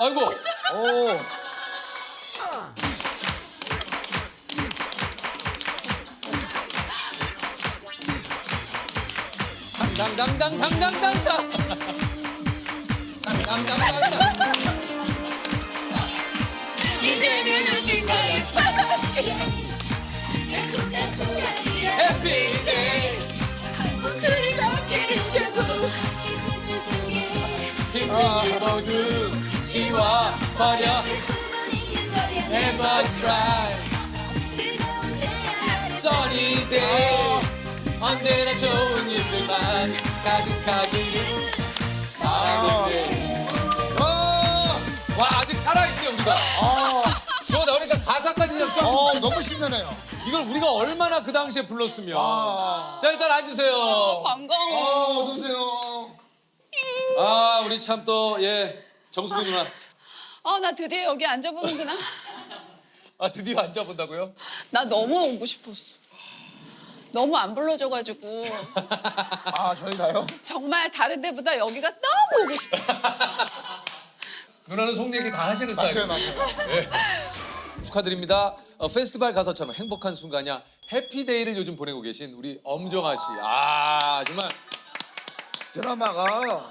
아이고. 오. 당당당당당당당. 당당당당당. 이제는 웃긴 거에 행복한 순간이야. 해피 데이. 목소리 닿기를 계속 힘든 모두 지워버려. Never cry. Sunny day. 언제나 좋은 일들만 가득하길 바라는데. 와, 아직 살아있네 우리가. 저 나오니까 가사까지 그냥 좀. 너무 신나네요. 이걸 우리가 얼마나 그 당시에 불렀으면. 아. 자, 일단 앉으세요. 반가워. 어서 오세요. 아, 우리 참 또 예 정수근 누나. 나 드디어 여기 앉아보는구나. 아, 드디어 앉아본다고요? 나 너무 오고 싶었어. 너무 안 불러줘가지고 저희가요? 정말 다른 데보다 여기가 너무 오고 싶었어. 누나는 속 얘기 다 하시는 스타일. 맞아요. 축하드립니다. 페스티벌 가서처럼 행복한 순간이야. 해피데이를 요즘 보내고 계신 우리 엄정아 씨. 아, 정말. 드라마가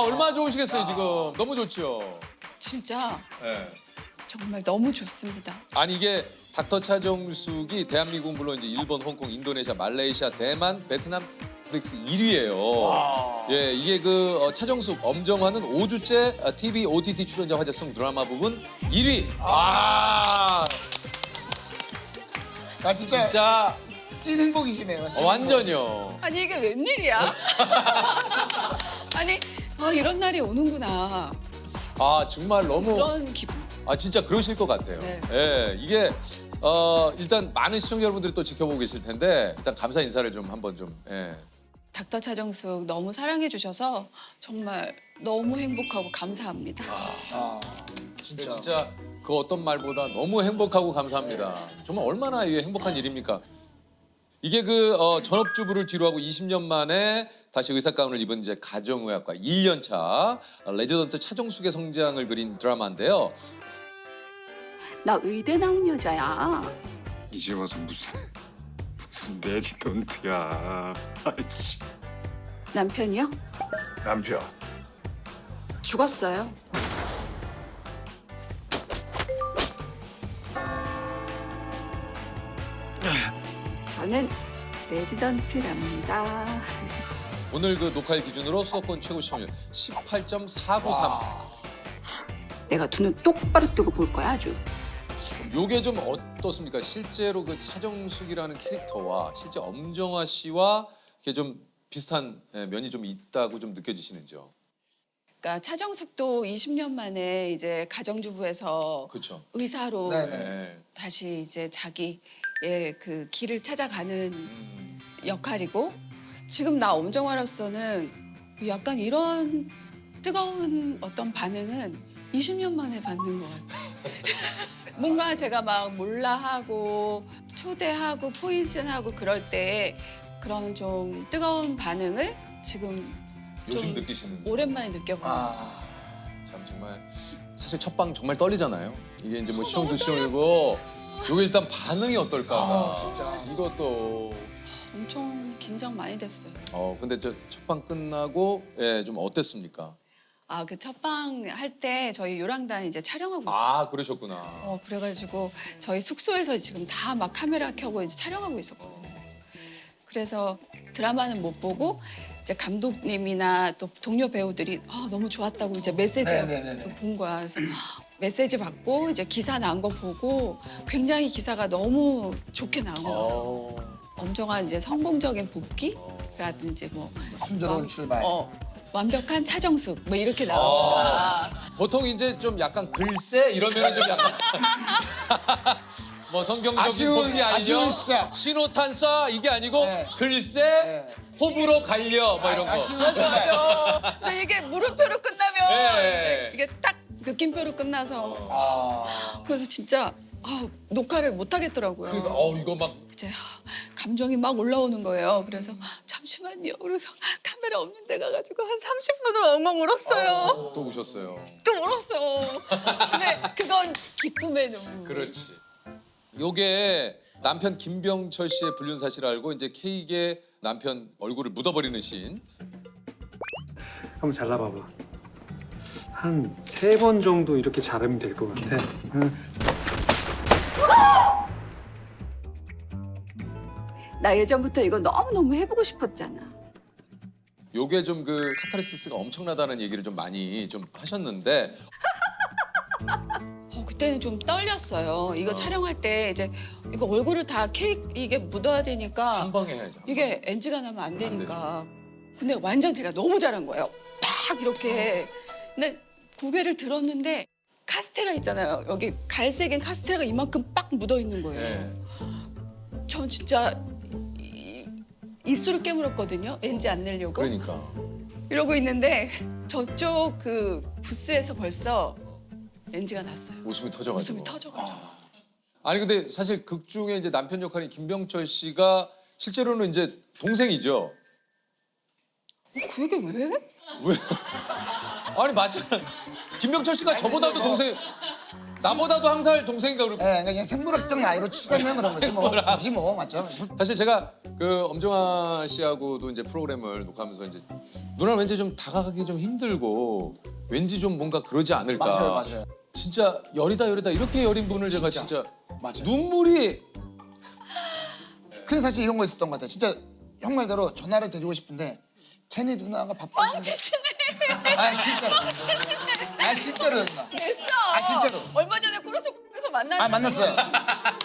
얼마나 좋으시겠어요, 지금. 너무 좋죠. 진짜 예. 정말 너무 좋습니다. 아니, 이게 닥터 차정숙이 대한민국 물론 이제 일본, 홍콩, 인도네시아, 말레이시아, 대만, 베트남 넷플릭스 1위예요. 예, 이게 그 차정숙, 엄정화는 5주째 TV, OTT 출연자 화제성 드라마 부분 1위. 아, 나 진짜, 진짜 찐 행복이시네요. 찐 완전요. 아니 이게 웬일이야? 아니 이런 날이 오는구나. 아, 정말 너무. 그런 기분. 아, 진짜 그러실 것 같아요. 네. 예, 이게 일단 많은 시청자 여러분들이 또 지켜보고 계실 텐데 일단 감사 인사를 좀 한번 좀. 예. 닥터 차정숙 너무 사랑해 주셔서 정말 너무 행복하고 감사합니다. 진짜. 진짜 그 어떤 말보다 너무 행복하고 감사합니다. 정말 얼마나 이게 행복한 일입니까? 이게 그 전업주부를 뒤로하고 20년 만에 다시 의사 가운을 입은 이제 가정의학과 1년 차 레지던트 차정숙의 성장을 그린 드라마인데요. 나 의대 나온 여자야. 이제 와서 무슨 레지던트야. 아이씨. 남편이요? 남편. 죽었어요. 저는 레지던트랍니다. 오늘 그 녹화일 기준으로 수도권 최고 시청률 18.493. 내가 두 눈 똑바로 뜨고 볼 거야 아주. 요게 좀 어떻습니까? 실제로 그 차정숙이라는 캐릭터와 실제 엄정화 씨와 이렇게 좀 비슷한 면이 좀 있다고 좀 느껴지시는지요? 그러니까 차정숙도 20년 만에 이제 가정주부에서 그렇죠. 의사로 네네. 네. 다시 이제 자기의 그 길을 찾아가는 역할이고 지금 나 엄정화로서는 약간 이런 뜨거운 어떤 반응은 20년 만에 받는 것 같아요. 뭔가 제가 막 몰라하고 초대하고 포인션하고 그럴 때 그런 좀 뜨거운 반응을 지금 요즘 좀 느끼시는. 오랜만에 느껴봐요. 참 정말 사실 첫 방 정말 떨리잖아요. 이게 이제 뭐 시험도 시험이고 요게 일단 반응이 어떨까. 진짜. 이것도. 엄청 긴장 많이 됐어요. 근데 저 첫 방 끝나고 좀 어땠습니까? 그 첫방 할 때 저희 요랑단 이제 촬영하고 있었어요. 그러셨구나. 그래가지고 저희 숙소에서 지금 다 막 카메라 켜고 이제 촬영하고 있었거든요. 그래서 드라마는 못 보고 이제 감독님이나 또 동료 배우들이 너무 좋았다고 이제 메시지를 네네네네. 본 거야. 그래서 메시지 받고 이제 기사 나온 거 보고 굉장히 기사가 너무 좋게 나온 거예요. 엄정화 이제 성공적인 복귀라든지 뭐 순조로운 출발. 완벽한 차정숙 뭐 이렇게 나오니까 보통 이제 좀 약간 글쎄 이러면은 좀 약간 뭐 성경적인 아쉬운- 복귀 아니죠? 아쉬운 시작. 신호탄 쏴 이게 아니고 네. 글쎄 네. 호불호 갈려 뭐 이런 거. 아쉬운 출발. 그래서 이게 물음표로 끝나면 네. 이게 딱 느낌표로 끝나서 아. 그래서 진짜 녹화를 못 하겠더라고요. 그러니까 이거 막 이제 감정이 막 올라오는 거예요. 그래서 잠시만요. 그래서 카메라 없는 데 가가지고 한 30분을 엉엉 울었어요. 또 우셨어요. 또 울었어. 근데 그건 기쁨의 눈물. 그렇지. 요게 남편 김병철 씨의 불륜 사실을 알고 이제 K의 남편 얼굴을 묻어버리는 씬. 한번 잘라봐봐. 한 3번 정도 이렇게 자르면 될 것 같아. 나 예전부터 이거 너무너무 해보고 싶었잖아. 요게 좀 그 카타르시스가 엄청나다는 얘기를 좀 많이 좀 하셨는데 그때는 좀 떨렸어요. 이거 촬영할 때 이제 이거 얼굴을 다 케이크 이게 묻어야 되니까 한 방에 해야죠. 이게 NG가 나면 안 되니까. 근데 완전 제가 너무 잘한 거예요. 막 이렇게. 근데 고개를 들었는데 카스테라 있잖아요. 여기 갈색엔 카스테라가 이만큼 빡 묻어 있는 거예요. 네. 전 진짜 입술을 깨물었거든요. NG 안 내려고. 그러니까. 이러고 있는데 저쪽 그 부스에서 벌써 NG가 났어요. 웃음이 터져가지고. 웃음이 터져가지고. 아니 근데 사실 극 중에 이제 남편 역할인 김병철 씨가 실제로는 이제 동생이죠. 그 얘기 왜? 왜? 아니 맞잖아. 김병철 씨가 저보다도 뭐- 동생. 나보다도 한 살 동생인가 그렇고. 예, 그러니까 그냥 생물학적 나이로 치자면 그런 거지 뭐. 그지 뭐 맞죠? 사실 제가 그 엄정화 씨하고도 이제 프로그램을 녹화하면서 이제 누나 왠지 좀 다가가기 좀 힘들고 왠지 좀 뭔가 그러지 않을까. 맞아요. 진짜 열이다 이렇게 여린 분을 제가 진짜 맞아요. 눈물이 근데 사실 이런 거 있었던 것 같아요. 진짜 형 말대로 전화를 드리고 싶은데 걔네 누나가 바쁘신데. 아 진짜로. 아 진짜로 누나. 됐어. 아, 진짜로. 얼마 전에 코러스에서 만났는데. 아 만났어요.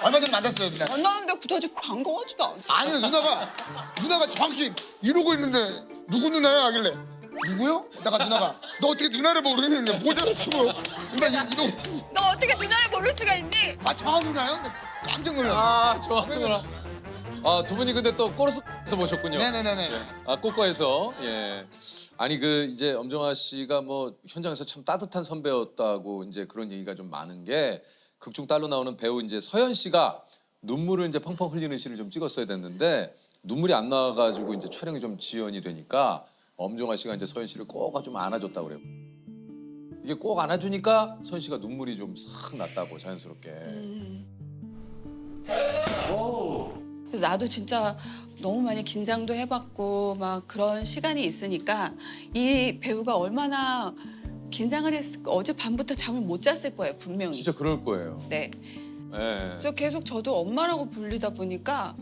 얼마 전에 만났어요 누나. 만났는데 그다지 반가워하지도 않았어. 아니요 누나가 정확히 이러고 있는데 누구 누나야 하길래 누구요? 누나가 너 어떻게 누나를 모르겠는데 모자를 쓰고 누나 이러고 너 어떻게 누나를 모를 수가 있니? 아 정한 누나요? 깜짝 놀랐네. 아 좋았구나. 아 두 분이 근데 또 코러스에서 모셨군요. 네네네네. 아 꼬꼬에서 예. 아니 그 이제 엄정화 씨가 뭐 현장에서 참 따뜻한 선배였다고 이제 그런 얘기가 좀 많은 게 극중 딸로 나오는 배우 이제 서현 씨가 눈물을 이제 펑펑 흘리는 씬을 좀 찍었어야 됐는데 눈물이 안 나와가지고 이제 촬영이 좀 지연이 되니까 엄정화 씨가 이제 서현 씨를 꼭 좀 안아줬다 그래요. 이게 꼭 안아주니까 서현 씨가 눈물이 좀 싹 났다고 자연스럽게. 그래서 나도 진짜 너무 많이 긴장도 해봤고 막 그런 시간이 있으니까 이 배우가 얼마나 긴장을 했을까. 어제 밤부터 잠을 못 잤을 거예요 분명히. 진짜 그럴 거예요. 네. 예. 그래서 계속 저도 엄마라고 불리다 보니까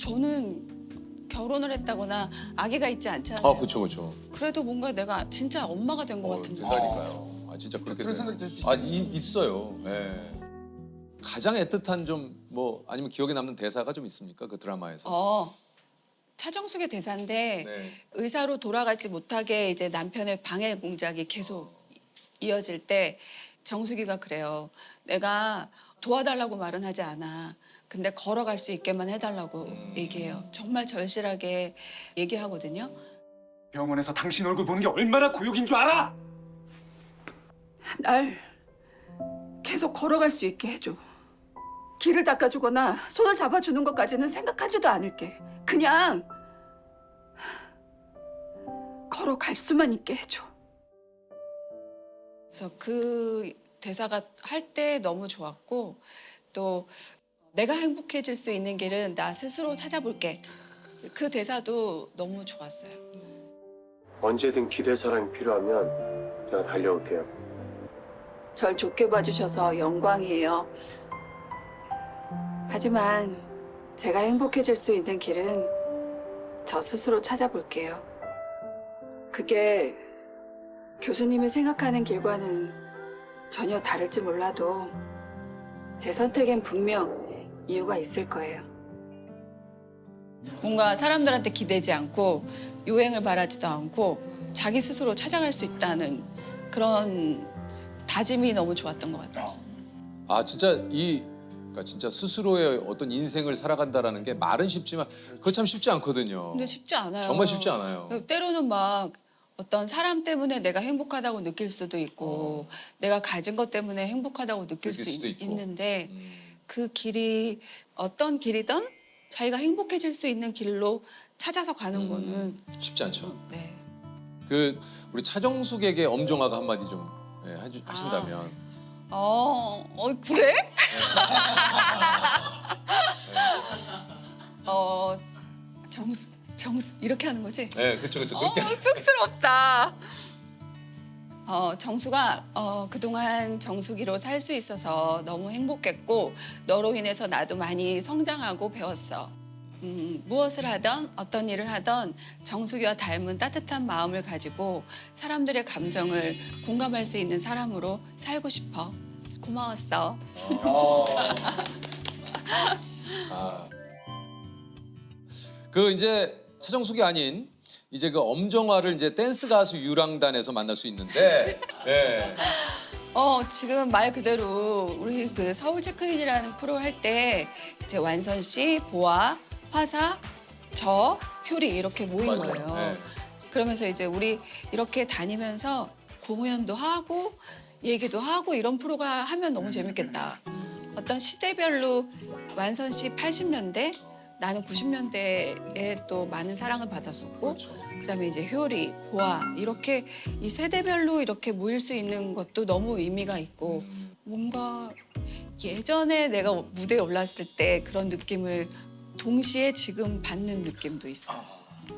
저는 결혼을 했다거나 아기가 있지 않잖아요. 아 그렇죠. 그래도 뭔가 내가 진짜 엄마가 된 것 같은데. 된다니까요. 아 진짜 그렇게 그런 돼요. 생각이 들 수 아 있겠네요. 있어요. 예. 가장 애틋한 좀 뭐 아니면 기억에 남는 대사가 좀 있습니까 그 드라마에서? 차정숙의 대사인데 네. 의사로 돌아가지 못하게 이제 남편의 방해 공작이 계속 이어질 때 정숙이가 그래요. 내가 도와달라고 말은 하지 않아. 근데 걸어갈 수 있게만 해달라고 얘기해요. 정말 절실하게 얘기하거든요. 병원에서 당신 얼굴 보는 게 얼마나 고역인 줄 알아? 날 계속 걸어갈 수 있게 해줘. 길을 닦아주거나 손을 잡아주는 것까지는 생각하지도 않을게. 그냥 걸어갈 수만 있게 해줘. 그래서 그 대사가 할 때 너무 좋았고 또 내가 행복해질 수 있는 길은 나 스스로 찾아볼게. 그 대사도 너무 좋았어요. 언제든 기댈 사람이 필요하면 제가 달려올게요. 절 좋게 봐주셔서 영광이에요. 하지만 제가 행복해질 수 있는 길은 저 스스로 찾아볼게요. 그게 교수님이 생각하는 길과는 전혀 다를지 몰라도 제 선택엔 분명 이유가 있을 거예요. 뭔가 사람들한테 기대지 않고 요행을 바라지도 않고 자기 스스로 찾아갈 수 있다는 그런 다짐이 너무 좋았던 것 같아요. 아 진짜 그러니까 진짜 스스로의 어떤 인생을 살아간다라는 게 말은 쉽지만 그거 참 쉽지 않거든요. 근데 쉽지 않아요. 정말 쉽지 않아요. 때로는 막 어떤 사람 때문에 내가 행복하다고 느낄 수도 있고 내가 가진 것 때문에 행복하다고 느낄 느낄 수 수도 있고. 있는데 그 길이 어떤 길이든 자기가 행복해질 수 있는 길로 찾아서 가는 거는 쉽지 않죠. 네. 그 우리 차정숙에게 엄정화가 한마디 좀 하신다면. 그래? 정수 이렇게 하는 거지? 네, 그렇죠. 그렇게. 쑥스럽다. 정수가 그동안 정수기로 살 수 있어서 너무 행복했고 너로 인해서 나도 많이 성장하고 배웠어. 무엇을 하던 어떤 일을 하던 정수기와 닮은 따뜻한 마음을 가지고 사람들의 감정을 공감할 수 있는 사람으로 살고 싶어. 고마웠어. 그 이제 차정숙이 아닌 이제 그 엄정화를 이제 댄스 가수 유랑단에서 만날 수 있는데. 네. 지금 말 그대로 우리 그 서울 체크인이라는 프로 할 때 이제 완선 씨, 보아, 화사, 저, 효리 이렇게 모인 맞아요. 거예요. 네. 그러면서 이제 우리 이렇게 다니면서 공연도 하고 얘기도 하고 이런 프로가 하면 너무 재밌겠다. 어떤 시대별로 완선 씨 80년대, 나는 90년대에 또 많은 사랑을 받았었고 그다음에 이제 효리, 보아 이렇게 이 세대별로 이렇게 모일 수 있는 것도 너무 의미가 있고 뭔가 예전에 내가 무대에 올랐을 때 그런 느낌을 동시에 지금 받는 느낌도 있어.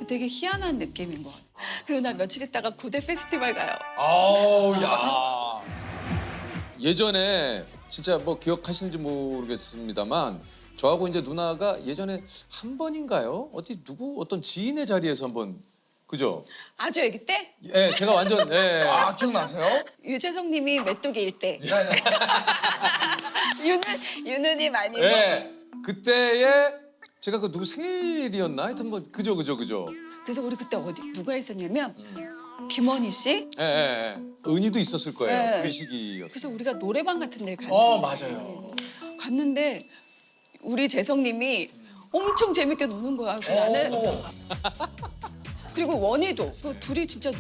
되게 희한한 느낌인 것 같아. 그리고 나 며칠 있다가 고대 페스티벌 가요. 아우 야. 예전에 진짜 뭐 기억하시는지 모르겠습니다만 저하고 이제 누나가 예전에 한 번인가요? 어떤 지인의 자리에서 한번 그죠? 아주 애기 때 예, 제가 완전 예. 기억나세요? 유재석님이 메뚜기일 때 네네. 윤우님 아니고 예. 그때에 제가 그 누구 생일이었나? 하여튼 뭐 그죠. 그래서 우리 그때 누가 있었냐면 김원희 씨. 예. 은희도 있었을 거예요. 네. 그 시기였어요. 그래서 우리가 노래방 같은 데 갔는데 맞아요. 갔는데 우리 재석님이 엄청 재밌게 노는 거야. 그래서 나는 그리고 원희도 그 둘이 진짜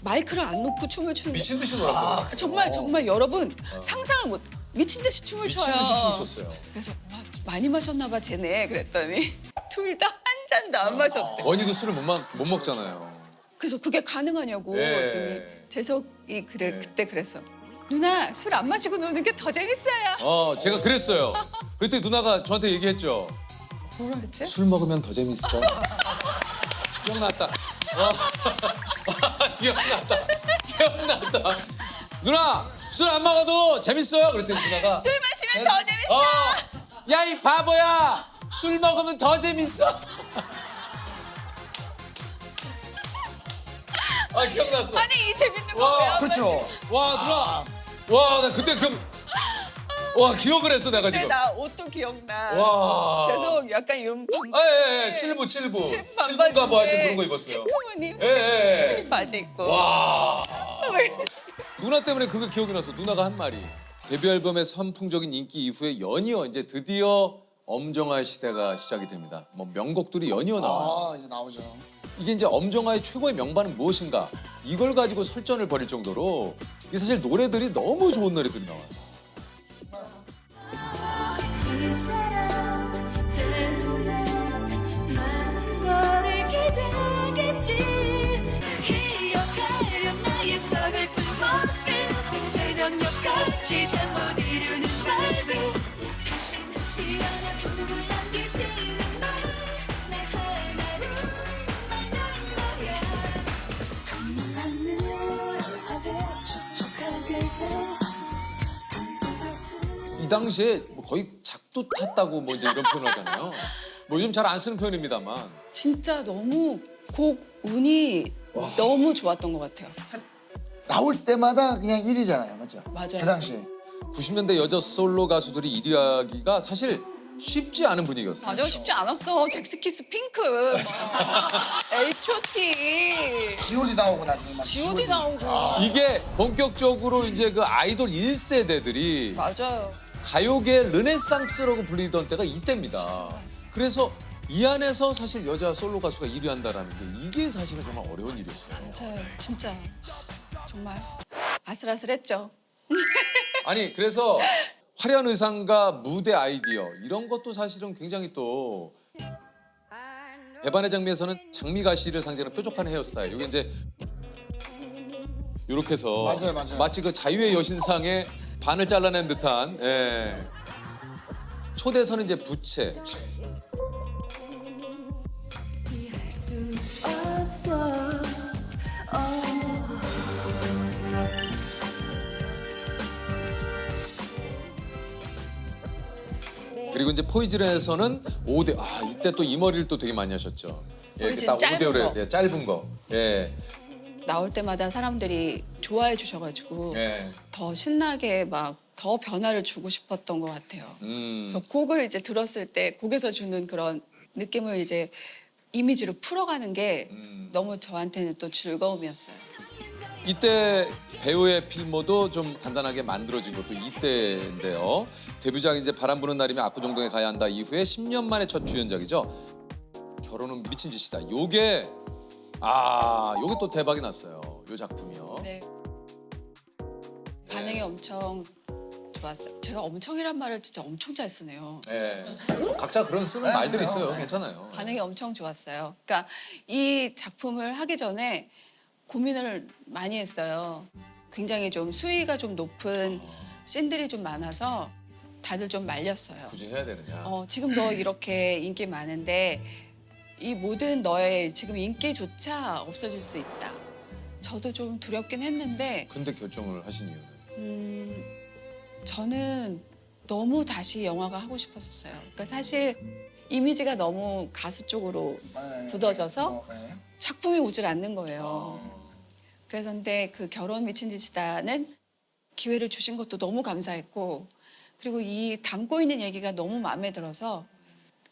마이크를 안 놓고 춤을 추는데 미친 듯이 놀았거든요. 정말 여러분 상상을 못 미친 듯이 춤을 춰요. 미친 듯이 춤을 췄어요. 그래서 와, 많이 마셨나 봐 쟤네 그랬더니 둘 다 한 잔도 안 마셨대. 원희도 술을 못 먹잖아요. 그래서 그게 가능하냐고. 예. 그랬더니 재석이 그때 그랬어. 누나 술 안 마시고 노는 게 더 재밌어요. 제가 그랬어요. 그때 누나가 저한테 얘기했죠. 뭐라 했지? 술 먹으면 더 재밌어. 기억났다. 기억났다. 누나 술 안 먹어도 재밌어요. 그랬더니 누나가 술 마시면 더 재밌어. 야 이 바보야. 술 먹으면 더 재밌어. 기억났어. 아니 이 재밌는 거 왜 안 그렇죠. 와 누나. 와 나 그때 기억을 했어 내가 마시지? 지금. 나 옷도 기억나. 와. 재석 약간 이런 예. 7부인가 뭐 하여튼 그런 거 입었어요. 체크무늬 예. 바지 입고. 와. 누나 때문에 그거 기억이 났어. 누나가 한 말이. 데뷔 앨범의 선풍적인 인기 이후에 연이어 이제 드디어 엄정화의 시대가 시작이 됩니다. 뭐 명곡들이 연이어 나와요. 이제 나오죠. 이게 이제 엄정화의 최고의 명반은 무엇인가? 이걸 가지고 설전을 벌일 정도로 이게 사실 노래들이 너무 좋은 노래들이 나와요. 이 사람 때문에 많은 걸 잃게 되겠지. 기억하렴 나의 서글픈 모습. 새벽녘까지 잠 못 이루는 말들. 다시 피어나 불을 남기지는 마. 내 하나로만 난 거야. 하늘하게 촉촉하게 해. 이 당시에 뭐 거의 작두 탔다고 뭐 이제 이런 표현을 하잖아요. 뭐 요즘 잘 안 쓰는 표현입니다만. 진짜 너무 곡 운이 너무 좋았던 것 같아요. 나올 때마다 그냥 1위잖아요. 맞죠? 맞아요. 그 당시에. 90년대 여자 솔로 가수들이 1위 하기가 사실 쉽지 않은 분위기였어요. 맞아 쉽지 않았어. 잭스키스 핑크, H.O.T, G.O.D 나오고 나중에 막 G.O.D 나오고. 이게 본격적으로 이제 그 아이돌 1세대들이 맞아요. 가요계 르네상스라고 불리던 때가 이때입니다. 그래서 이 안에서 사실 여자 솔로 가수가 1위 한다라는 게 이게 사실은 정말 어려운 일이었어요. 맞아요. 진짜 정말 아슬아슬했죠. 아니 그래서 화려한 의상과 무대 아이디어 이런 것도 사실은 굉장히 또 배반의 장미에서는 장미가시를 상징하는 뾰족한 헤어스타일. 이게 이제 이렇게 해서 맞아요. 마치 그 자유의 여신상에 반을 잘라낸 듯한. 예. 초대서는 이제 부채. 피할 수 없어. 그리고 이제 포이즌에서는 5대. 아 이때 또 이 머리를 또 되게 많이 하셨죠. 예, 이렇게 포이즌 딱 짧은 5대5로 거. 짧은 거. 예. 나올 때마다 사람들이 좋아해 주셔가지고 예. 더 신나게 막 더 변화를 주고 싶었던 것 같아요. 그래서 곡을 이제 들었을 때 곡에서 주는 그런 느낌을 이제 이미지로 풀어가는 게 너무 저한테는 또 즐거움이었어요. 이때 배우의 필모도 좀 단단하게 만들어진 것도 이때인데요. 데뷔작 이제 바람 부는 날이면 압구정동에 가야 한다 이후에 10년 만에 첫 주연작이죠. 결혼은 미친 짓이다. 요게 또 대박이 났어요. 요 작품이요. 네. 반응이 엄청 좋았어요. 제가 엄청이란 말을 진짜 엄청 잘 쓰네요. 네. 각자 그런 쓰는 말들이 있어요. 네. 괜찮아요. 반응이 엄청 좋았어요. 그러니까 이 작품을 하기 전에 고민을 많이 했어요. 굉장히 좀 수위가 좀 높은 씬들이 좀 많아서 다들 좀 말렸어요. 굳이 해야 되느냐. 지금 너 이렇게 인기 많은데 이 모든 너의 지금 인기조차 없어질 수 있다. 저도 좀 두렵긴 했는데 근데 결정을 하신 이유는? 저는 너무 다시 영화가 하고 싶었었어요. 그러니까 사실 이미지가 너무 가수 쪽으로 굳어져서 작품이 오질 않는 거예요. 그래서 근데 그 결혼 미친 짓이다는 기회를 주신 것도 너무 감사했고 그리고 이 담고 있는 얘기가 너무 마음에 들어서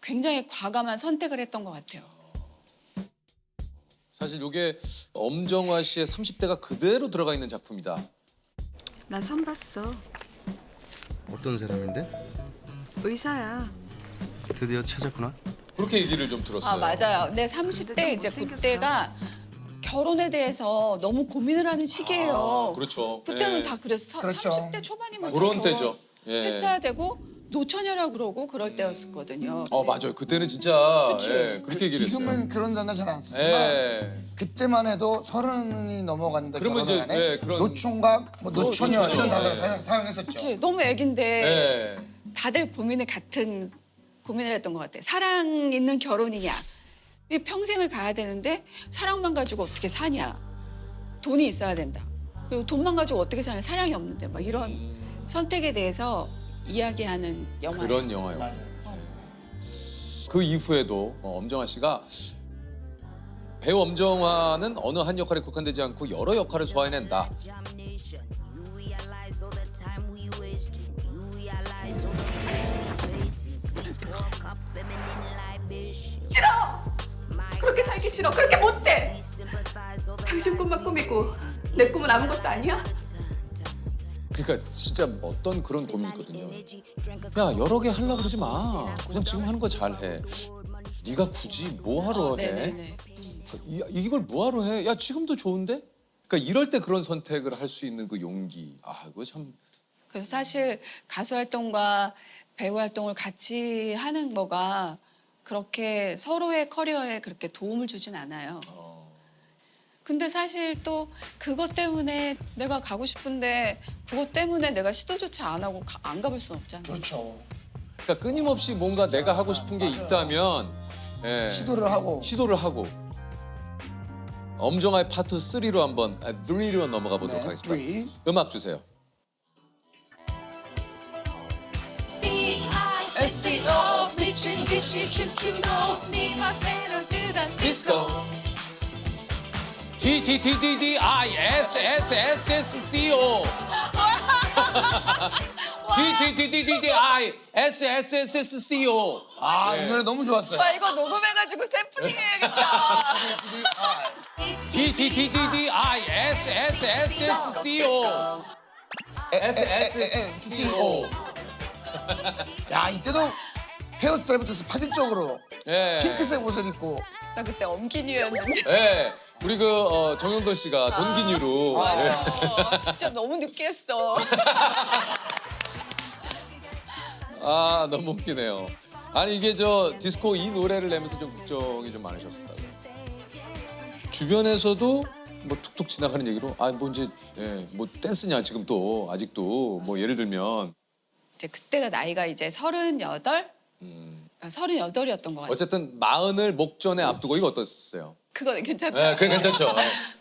굉장히 과감한 선택을 했던 것 같아요. 사실 이게 엄정화 씨의 30대가 그대로 들어가 있는 작품이다. 나 선 봤어. 어떤 사람인데? 의사야. 드디어 찾았구나. 그렇게 얘기를 좀 들었어요. 맞아요. 근데 30대 이제 그때가 결혼에 대해서 너무 고민을 하는 시기예요. 그렇죠. 그때는 예. 다 그랬어. 그렇죠. 30대 초반이면 그런 때죠. 예. 했어야 되고 노처녀라 그러고 그럴 때였었거든요. 맞아요. 그때는 진짜 그치? 예, 그렇게 얘기를 했어요. 지금은 그런 단어 잘 안 쓰지만 예. 그때만 해도 30이 넘어갔는데 그러면 결혼을 이제, 하네. 예, 그런- 노총각, 뭐 노처녀 노처녀, 이런 단어를 예. 사용했었죠. 그치? 너무 애긴데 예. 다들 같은 고민을 했던 것 같아요. 사랑 있는 결혼이냐. 이 평생을 가야 되는데 사랑만 가지고 어떻게 사냐. 돈이 있어야 된다. 그리고 돈만 가지고 어떻게 사냐. 사랑이 없는데 막 이런 선택에 대해서 이야기하는 영화예요. 그런 영화요. 맞아요. 그 이후에도 엄정화 씨가 배우 엄정화는 어느 한 역할에 국한되지 않고 여러 역할을 소화해낸다. 싫어! 그렇게 살기 싫어. 그렇게 못돼. 당신 꿈만 꿈이고 내 꿈은 아무것도 아니야? 그러니까 진짜 어떤 그런 고민이거든요. 야 여러 개 하려고 그러지 마. 그냥 지금 하는 거 잘해. 네가 굳이 뭐하러 해? 네네네. 이걸 뭐하러 해? 야 지금도 좋은데? 그러니까 이럴 때 그런 선택을 할 수 있는 그 용기. 이거 참. 그래서 사실 가수 활동과 배우 활동을 같이 하는 거가 그렇게 서로의 커리어에 그렇게 도움을 주진 않아요. 근데 사실 또 그것 때문에 내가 가고 싶은데 그것 때문에 내가 시도조차 안 하고 안 가볼 수는 없잖아요. 그렇죠. 그러니까 끊임없이 뭔가 내가 하고 싶은 게 있다면 예, 시도를 하고. 시도를 하고 엄정화의 파트 3로 한번 3로 넘어가 보도록 네, 하겠습니다. 3. 음악 주세요. SEO 미친 듯이 춤추고 네 멋대로 뜨던 디스코 DDDDDISSSSCO DDDDDISSSSCO 이 노래 너무 좋았어요. 와 이거 녹음해가지고 샘플링 해야겠다. DDDDISSSSCO SSSCO 야, 이때도 헤어스타일부터 해서 파지 쪽으로 예. 핑크색 옷을 입고. 나 그때 엄기뉴였는데. 예. 우리 그 정영돈 씨가 돈기뉴로 예. 진짜 너무 느끼했어. 너무 웃기네요. 아니 이게 저 디스코 이 노래를 내면서 좀 걱정이 좀 많으셨다고요. 주변에서도 뭐 툭툭 지나가는 얘기로 아 뭐 이제 뭐 댄스냐 지금 또 아직도 뭐 예를 들면 이제 그때가 나이가 이제 38? 38이었던 것 같아요. 어쨌든 마흔을 목전에 앞두고 이거 어떠셨어요? 그거는 괜찮다. 네, 그게 괜찮죠.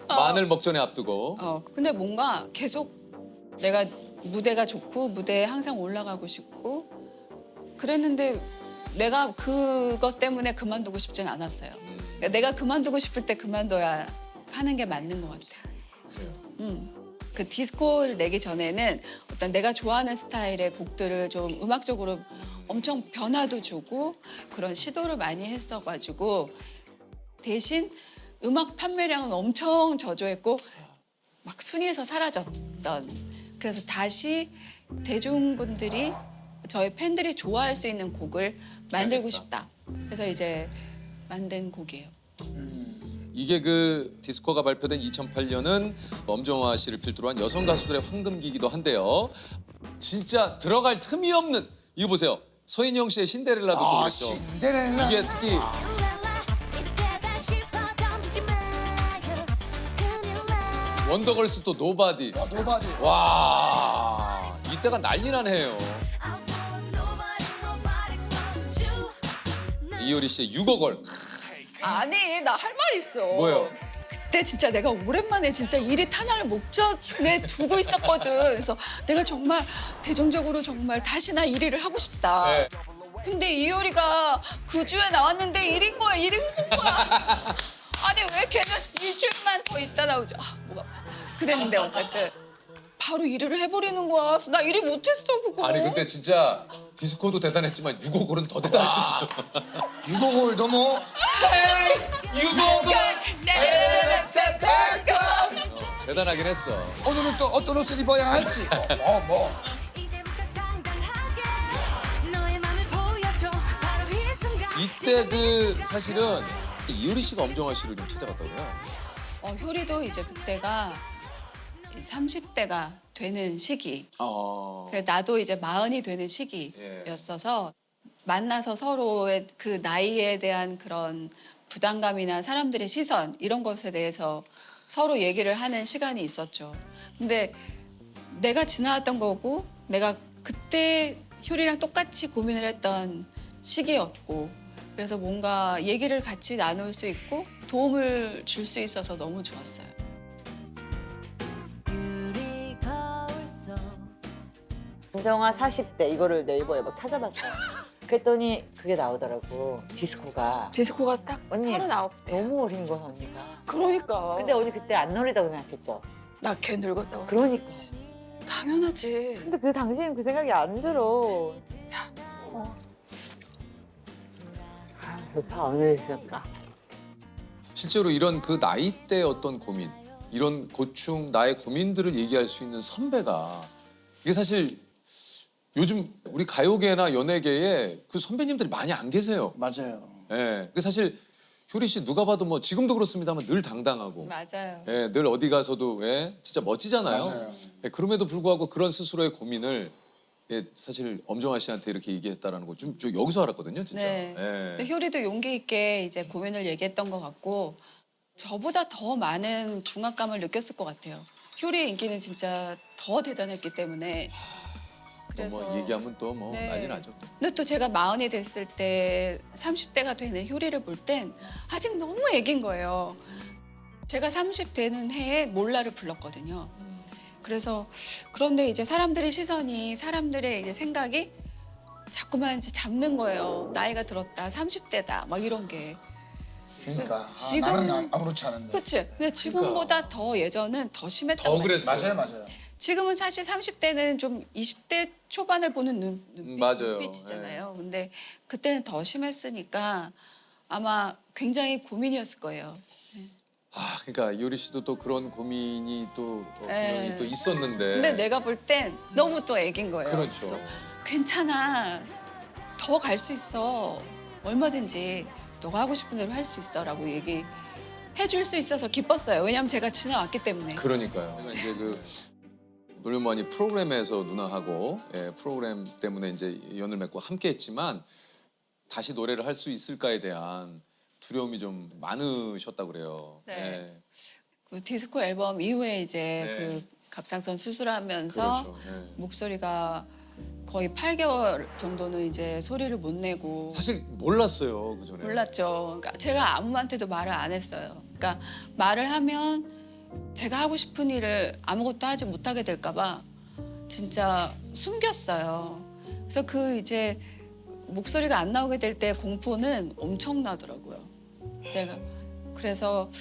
마흔을 목전에 앞두고. 근데 뭔가 계속 내가 무대가 좋고 무대에 항상 올라가고 싶고 그랬는데 내가 그것 때문에 그만두고 싶진 않았어요. 그러니까 내가 그만두고 싶을 때 그만둬야 하는 게 맞는 것 같아요. 그 디스코를 내기 전에는 어떤 내가 좋아하는 스타일의 곡들을 좀 음악적으로 엄청 변화도 주고 그런 시도를 많이 했어가지고 대신 음악 판매량은 엄청 저조했고 막 순위에서 사라졌던 그래서 다시 대중분들이 저희 팬들이 좋아할 수 있는 곡을 만들고 싶다. 그래서 이제 만든 곡이에요. 이게 그 디스코가 발표된 2008년은 엄정화 씨를 필두로 한 여성 가수들의 황금기이기도 한데요. 진짜 들어갈 틈이 없는 이거 보세요. 서인영 씨의 신데렐라도 또 그랬죠. 신데렐라. 이게 특히 원더걸스 또 노바디. 노바디. 와 이때가 난리 나네요. 이효리 씨의 6억월. 아니 나 할 말 있어. 뭐요? 그때 진짜 내가 오랜만에 진짜 일이 탄환을 목전에 두고 있었거든. 그래서 내가 정말 대중적으로 정말 다시나 1위를 하고 싶다. 네. 근데 이효리가 그 주에 나왔는데 1인 거야, 1인 거야. 아니 왜 걔는 일주일만 더 있다 나오죠. 뭐가 그랬는데 어쨌든 바로 1위를 해버리는 거야. 나 1위 못했어 그거. 아니 근데 진짜 디스코도 대단했지만 6억월은 더 대단했어요. 6억을 넘어. 6억월 대단하긴 했어. 오늘은 또 어떤 옷을 입어야 할지. 뭐. 이때 그 사실은 이효리 씨가 엄정화 씨를 좀 찾아갔다고요. 효리도 이제 그때가 30대가 되는 시기. 그래서 나도 이제 40이 되는 시기였어서 만나서 서로의 그 나이에 대한 그런 부담감이나 사람들의 시선 이런 것에 대해서 서로 얘기를 하는 시간이 있었죠. 근데 내가 지나왔던 거고 내가 그때 효리랑 똑같이 고민을 했던 시기였고 그래서 뭔가 얘기를 같이 나눌 수 있고 도움을 줄 수 있어서 너무 좋았어요. 엄정화 40대 이거를 네이버에 막 찾아봤어요. 그랬더니 그게 나오더라고. 디스코가 딱 언니 39대. 너무 어린 거야 언니가. 그러니까. 근데 언니 그때 안 어리다고 생각했죠? 나 걔 늙었다고 그러니까. 당연하지. 근데 그 당시엔 그 생각이 안 들어. 좋다 오늘 있었다. 실제로 이런 그 나이대 어떤 고민, 이런 고충, 나의 고민들을 얘기할 수 있는 선배가 이게 사실 요즘 우리 가요계나 연예계에 그 선배님들이 많이 안 계세요. 맞아요. 예. 그 사실 효리 씨 누가 봐도 뭐 지금도 그렇습니다만 늘 당당하고 맞아요. 예, 늘 어디 가서도 진짜 멋지잖아요. 맞아요. 예, 그럼에도 불구하고 그런 스스로의 고민을 사실 엄정화 씨한테 이렇게 얘기했다라는 거 좀 여기서 알았거든요, 진짜. 네. 예. 근데 효리도 용기 있게 이제 고민을 얘기했던 것 같고 저보다 더 많은 중압감을 느꼈을 것 같아요. 효리의 인기는 진짜 더 대단했기 때문에. 그래서 뭐 얘기하면 또 뭐 네. 난리 나죠. 또. 근데 또 제가 40이 됐을 때 30대가 되는 효리를 볼 땐 아직 너무 애긴 거예요. 제가 30 되는 해에 몰라를 불렀거든요. 그래서 그런데 이제 사람들의 시선이 사람들의 이제 생각이 자꾸만 이제 잡는 거예요. 나이가 들었다, 30대다, 막 이런 게. 그러니까 지금- 나는 아무렇지 않은데. 그렇지. 근데 지금보다 더 예전은 더 심했단 더 말이에요. 그랬어요. 맞아요. 지금은 사실 30대는 좀 20대 초반을 보는 맞아요. 눈빛이잖아요. 근데 그때는 더 심했으니까 아마 굉장히 고민이었을 거예요. 아, 그러니까 이효리 씨도 또 그런 고민이 또 분명히 네. 또 있었는데. 근데 내가 볼 땐 너무 또 애긴 거예요. 그렇죠. 그래서 괜찮아. 더 갈 수 있어. 얼마든지 너가 하고 싶은 대로 할 수 있어라고 얘기해 줄 수 있어서 기뻤어요. 왜냐하면 제가 지나왔기 때문에. 그러니까요. 제가 이제 그 놀면뭐하니 프로그램에서 누나하고 프로그램 때문에 이제 연을 맺고 함께했지만 다시 노래를 할 수 있을까에 대한 두려움이 좀 많으셨다고 그래요. 네. 그 디스코 앨범 이후에 이제 네. 그 갑상선 수술하면서 그렇죠. 네. 목소리가 거의 8개월 정도는 이제 소리를 못 내고 사실 몰랐어요 그 전에. 몰랐죠. 그러니까 제가 아무한테도 말을 안 했어요. 그러니까 말을 하면 제가 하고 싶은 일을 아무것도 하지 못하게 될까 봐 진짜 숨겼어요. 그래서 그 이제 목소리가 안 나오게 될 때 공포는 엄청나더라고요. 내가 그래서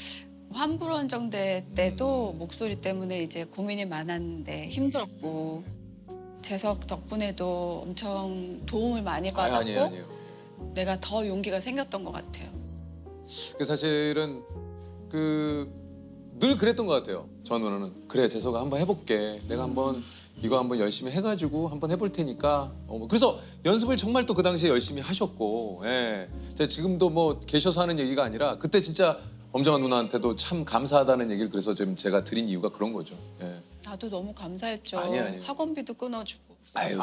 환불원정대 때도 목소리 때문에 이제 고민이 많았는데 힘들었고 재석 덕분에도 엄청 도움을 많이 받았고 아니에요. 내가 더 용기가 생겼던 것 같아요. 그 사실은 그 늘 그랬던 것 같아요. 저 누나는 그래 재석아 한번 해볼게. 내가 한번 이거 한번 열심히 해가지고 한번 해볼 테니까. 그래서 연습을 정말 또 그 당시에 열심히 하셨고, 예. 제가 지금도 뭐 계셔서 하는 얘기가 아니라 그때 진짜 엄정한 누나한테도 참 감사하다는 얘기를 그래서 좀 제가 드린 이유가 그런 거죠. 예. 나도 너무 감사했죠. 아니에요. 학원비도 끊어주고. 아유,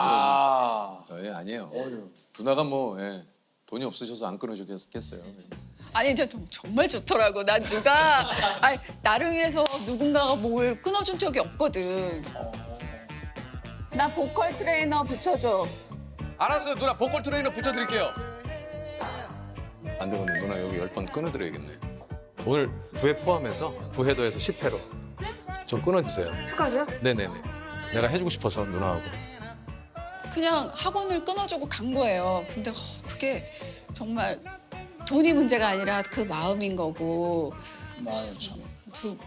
예, 아니에요. 누나가 뭐 예, 돈이 없으셔서 안 끊어주겠어요. 아니 저 정말 좋더라고. 난 누가 아니 나를 위해서 누군가가 뭘 끊어준 적이 없거든. 나 보컬 트레이너 붙여줘. 알았어요, 누나 보컬 트레이너 붙여드릴게요. 안 되면 누나 여기 10번 끊어드려야겠네. 오늘 9회 포함해서 9회도에서 10회로 좀 끊어주세요. 축하죠? 네네네. 내가 해주고 싶어서 누나하고. 그냥 학원을 끊어주고 간 거예요. 근데 그게 정말 돈이 문제가 아니라 그 마음인 거고. 아유 참. 그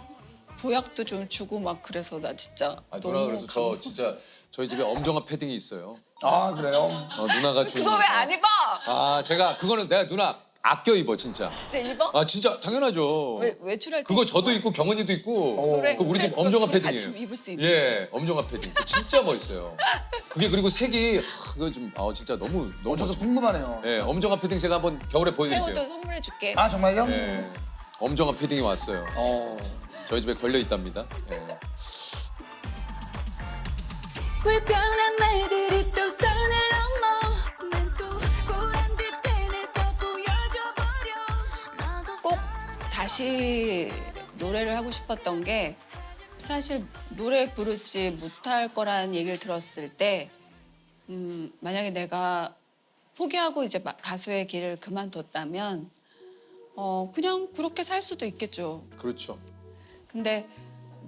보약도 좀 주고 막 그래서 나 진짜 아, 너무 누나 그래서 저 진짜 저희 집에 엄정화 패딩이 있어요. 아 그래요? 누나가 준. 그거 왜 안 입어? 아 제가 그거는 내가 누나 아껴 입어 진짜. 진짜 입어? 아 진짜 당연하죠. 왜 외출할 때 그거 저도 입고 경은이도 입고. 그래, 그 우리 집 그래, 엄정화 그거 패딩이에요. 같이 입을 수 있는. 예, 엄정화 패딩. 그거 진짜 멋있어요. 그게 그리고 색이 그거 좀 진짜 너무 저도 멋져. 궁금하네요. 예, 엄정화 패딩 제가 한번 겨울에 보여드릴게요. 새우도 선물해 줄게. 아 정말요? 예, 엄정화 패딩이 왔어요. 저희 집에 걸려 있답니다. 예. 불편한 말들이 또 선을 넘어 난 또 보란 듯 해내서 보여줘 버려 꼭 다시 노래를 하고 싶었던 게 사실 노래 부르지 못할 거라는 얘기를 들었을 때 만약에 내가 포기하고 이제 가수의 길을 그만뒀다면 그냥 그렇게 살 수도 있겠죠. 그렇죠. 근데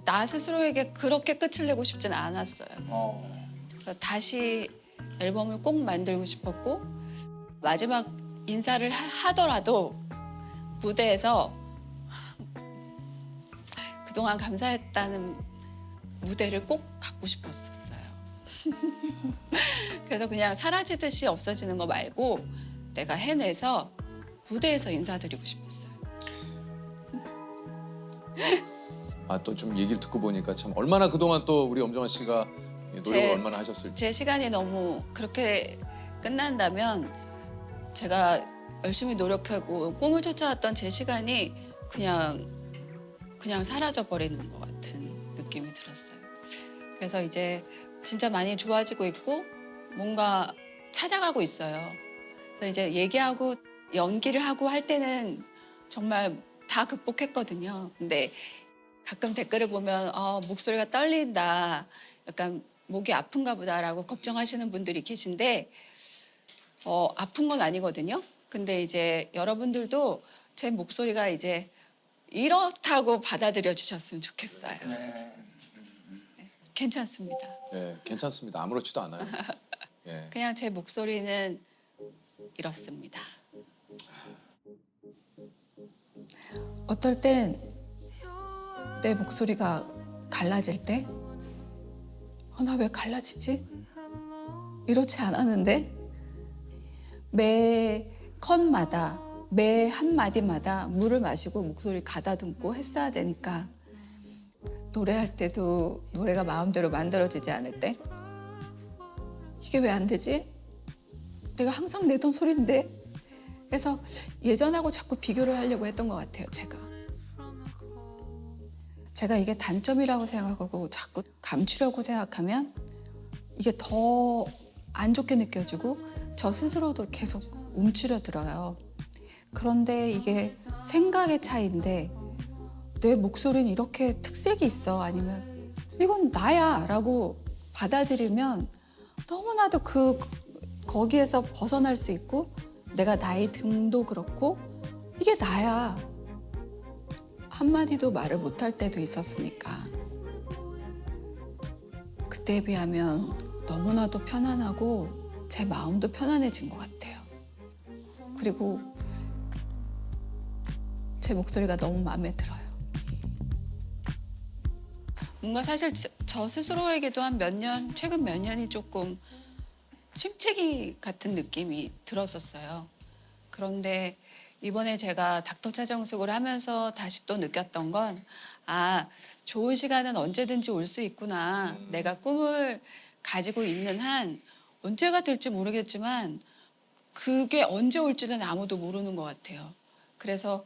나 스스로에게 그렇게 끝을 내고 싶진 않았어요. 그래서 다시 앨범을 꼭 만들고 싶었고 마지막 인사를 하더라도 무대에서 그동안 감사했다는 무대를 꼭 갖고 싶었었어요. 그래서 그냥 사라지듯이 없어지는 거 말고 내가 해내서 무대에서 인사드리고 싶었어요. 또 좀 얘기를 듣고 보니까 참 얼마나 그동안 또 우리 엄정화 씨가 노력을 얼마나 하셨을지. 제 시간이 너무 그렇게 끝난다면 제가 열심히 노력하고 꿈을 쫓아왔던 제 시간이 그냥 사라져 버리는 것 같은 느낌이 들었어요. 그래서 이제 진짜 많이 좋아지고 있고 뭔가 찾아가고 있어요. 그래서 이제 얘기하고 연기를 하고 할 때는 정말 다 극복했거든요. 근데 가끔 댓글을 보면 목소리가 떨린다, 약간 목이 아픈가 보다라고 걱정하시는 분들이 계신데 아픈 건 아니거든요. 근데 이제 여러분들도 제 목소리가 이제 이렇다고 받아들여 주셨으면 좋겠어요. 네, 괜찮습니다. 예, 괜찮습니다. 아무렇지도 않아요. 예. 그냥 제 목소리는 이렇습니다. 어떨 땐 내 목소리가 갈라질 때 나 왜 갈라지지? 이렇지 않았는데 매 컷마다 매 한마디마다 물을 마시고 목소리 가다듬고 했어야 되니까 노래할 때도 노래가 마음대로 만들어지지 않을 때 이게 왜 안 되지? 내가 항상 내던 소리인데 그래서 예전하고 자꾸 비교를 하려고 했던 것 같아요, 제가 이게 단점이라고 생각하고 자꾸 감추려고 생각하면 이게 더 안 좋게 느껴지고 저 스스로도 계속 움츠러들어요. 그런데 이게 생각의 차이인데 내 목소리는 이렇게 특색이 있어 아니면 이건 나야 라고 받아들이면 너무나도 거기에서 벗어날 수 있고 내가 나의 등도 그렇고 이게 나야 한마디도 말을 못할 때도 있었으니까 그때에 비하면 너무나도 편안하고 제 마음도 편안해진 것 같아요. 그리고 제 목소리가 너무 마음에 들어요. 뭔가 사실 저 스스로에게도 한 최근 몇 년이 조금 침체기 같은 느낌이 들었었어요. 그런데 이번에 제가 닥터 차정숙을 하면서 다시 또 느꼈던 건 좋은 시간은 언제든지 올 수 있구나. 내가 꿈을 가지고 있는 한 언제가 될지 모르겠지만 그게 언제 올지는 아무도 모르는 것 같아요. 그래서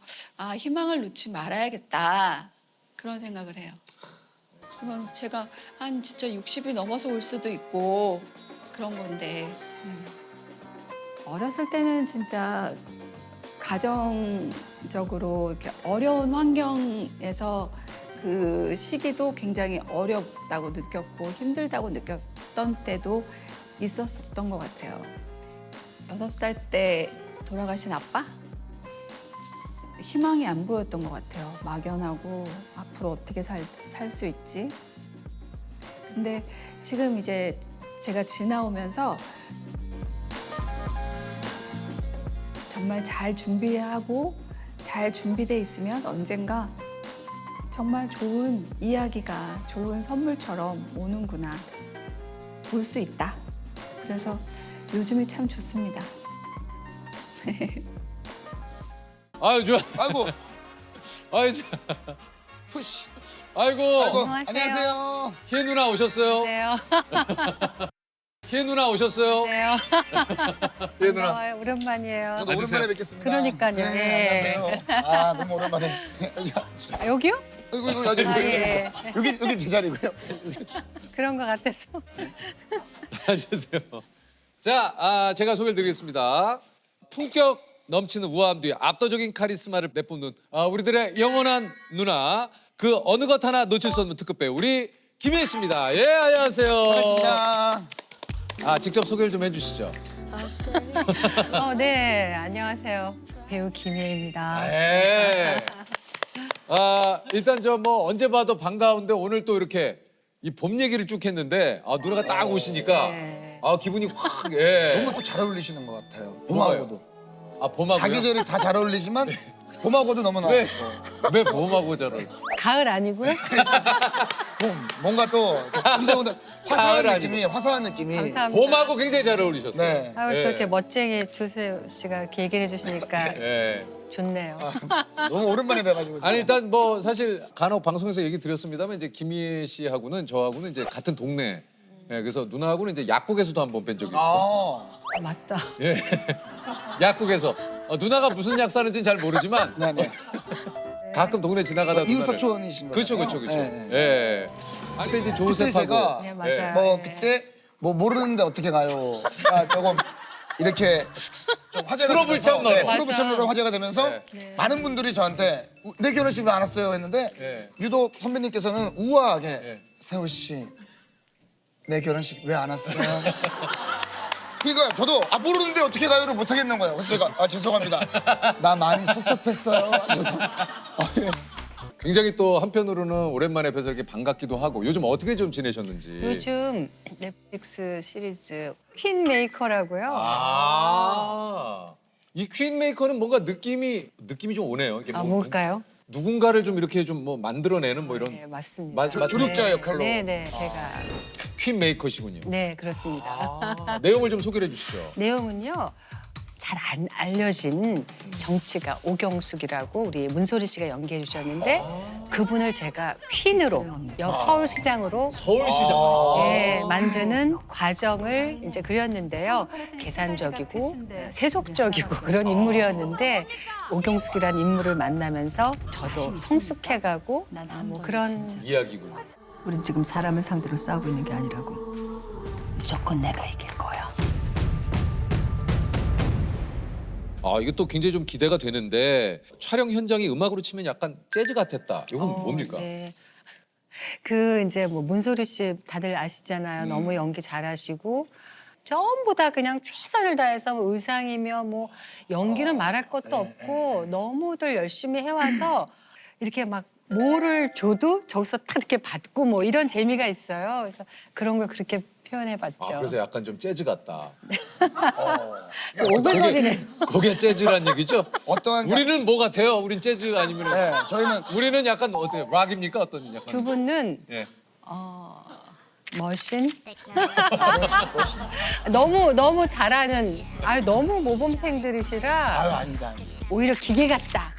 희망을 놓지 말아야겠다 그런 생각을 해요. 이건 제가 한 진짜 60이 넘어서 올 수도 있고 그런 건데 어렸을 때는 진짜 가정적으로 이렇게 어려운 환경에서 그 시기도 굉장히 어렵다고 느꼈고 힘들다고 느꼈던 때도 있었던 것 같아요. 6살 때 돌아가신 아빠? 희망이 안 보였던 것 같아요. 막연하고 앞으로 어떻게 살 수 있지? 근데 지금 이제 제가 지나오면서 정말 잘 준비하고 잘 준비돼 있으면 언젠가 정말 좋은 이야기가 좋은 선물처럼 오는구나. 올 수 있다. 그래서 요즘이 참 좋습니다. 아유 좋아. 아이고 아유 좋아. 푸시. 아이고. 안녕하세요. 희애 누나 오셨어요? 네. 희애 누나 오셨어요? 네. 희애 누나. 반가워요. 오랜만이에요. 저도 오랜만에 뵙겠습니다. 그러니까요. 네, 네. 안녕하세요. 너무 오랜만에. 여기요? 이거 여기 예. 여기 제 자리고요. 그런 것 같아서. 앉으세요. 자, 제가 소개를 드리겠습니다. 품격 넘치는 우아함 뒤에 압도적인 카리스마를 내뿜는 우리들의 영원한 누나, 그 어느 것 하나 놓칠 수 없는 특급 배우 우리 김희애 씨입니다. 예, 안녕하세요. 반갑습니다. 직접 소개를 좀 해주시죠. 네. 안녕하세요. 배우 김희애입니다. 예. 일단 저 뭐 언제 봐도 반가운데 오늘 또 이렇게 이 봄 얘기를 쭉 했는데 누나가 딱 오시니까 네. 기분이 확 예. 너무 또 잘 어울리시는 것 같아요. 봄하고도. 봄하고요? 사계절이 다 잘 어울리지만 봄하고도 너무 왜? 나왔고. 왜 봄하고 잘 어울려? 가을 아니고요? 봄 뭔가 또 근데 화사한 가을 느낌이 화사한 느낌이. 감사합니다. 봄하고 굉장히 잘 어울리셨어요. 네. 또 예. 이렇게 멋쟁이 조세호 씨가 이렇게 얘기를 해주시니까 예. 좋네요. 너무 오랜만에 뵈가지고. 아니 일단 뭐 사실 간혹 방송에서 얘기 드렸습니다만 이제 김희애 씨하고는 저하고는 이제 같은 동네. 예, 그래서 누나하고는 이제 약국에서도 한번 뵌 적이 있고. 맞다. 예. 약국에서 누나가 무슨 약 사는지는 잘 모르지만 네네. 가끔 동네 지나가다 이웃사촌이신 거예요? 그렇죠. 네. 예. 그때 이제 그때 조셉하고 제가 네, 맞아요. 뭐 그때 뭐 모르는데 어떻게 가요? 조금 이렇게 좀 화제가 트러블 되면서, 참너로. 네, 트러블 참너로 화제가 되면서 네. 많은 분들이 저한테 내 결혼식 왜 안 왔어요? 했는데 네. 유독 선배님께서는 우아하게 네. 세호 씨 내 결혼식 왜 안 왔어요? 그러니까 저도 모르는데 어떻게 가요를 못 하겠는 거예요. 그래서 제가 죄송합니다. 나 많이 섭섭했어요. 그래서 굉장히 또 한편으로는 오랜만에 뵈서 이렇게 반갑기도 하고 요즘 어떻게 좀 지내셨는지. 요즘 넷플릭스 시리즈 퀸 메이커라고요. 이 퀸 메이커는 뭔가 느낌이 좀 오네요. 이게 뭐 뭘까요? 누군가를 좀 이렇게 좀 뭐 만들어내는 뭐 이런 네, 맞습니다. 조력자 역할로. 네, 제가. 퀸 메이커시군요. 네, 그렇습니다. 내용을 좀 소개해 주시죠. 내용은요. 잘 안 알려진 정치가 오경숙이라고 우리 문소리 씨가 연기해 주셨는데 그분을 제가 퀸으로 서울시장으로 만드는 과정을 이제 그렸는데요. 계산적이고 세속적이고 그런 인물이었는데 오경숙이라는 인물을 만나면서 저도 성숙해가고 뭐 그런 이야기군요. 우린 지금 사람을 상대로 싸우고 있는 게 아니라고. 무조건 내가 이길 거야. 아, 이게 또 굉장히 좀 기대가 되는데 촬영 현장이 음악으로 치면 약간 재즈 같았다. 이건 뭡니까? 네. 그 이제 뭐 문소리 씨 다들 아시잖아요. 너무 연기 잘하시고 전부 다 그냥 최선을 다해서 뭐 의상이며 뭐 연기는 말할 것도 없고 너무들 열심히 해와서 이렇게 막 뭐를 줘도 저기서 딱 이렇게 받고 뭐 이런 재미가 있어요. 그래서 그런 걸 그렇게 표현해봤죠. 아, 그래서 약간 좀 재즈 같다. 오글거리네. 그게 재즈란 얘기죠? 어떠한 우리는 뭐 같아요? 우린 재즈 아니면 네, 저희는 우리는 약간 어때요? 락입니까? 어떤 약간? 두 분은 예. 머신? 너무 잘하는 너무 모범생들이시라 아유 아닙니다. 오히려 기계 같다.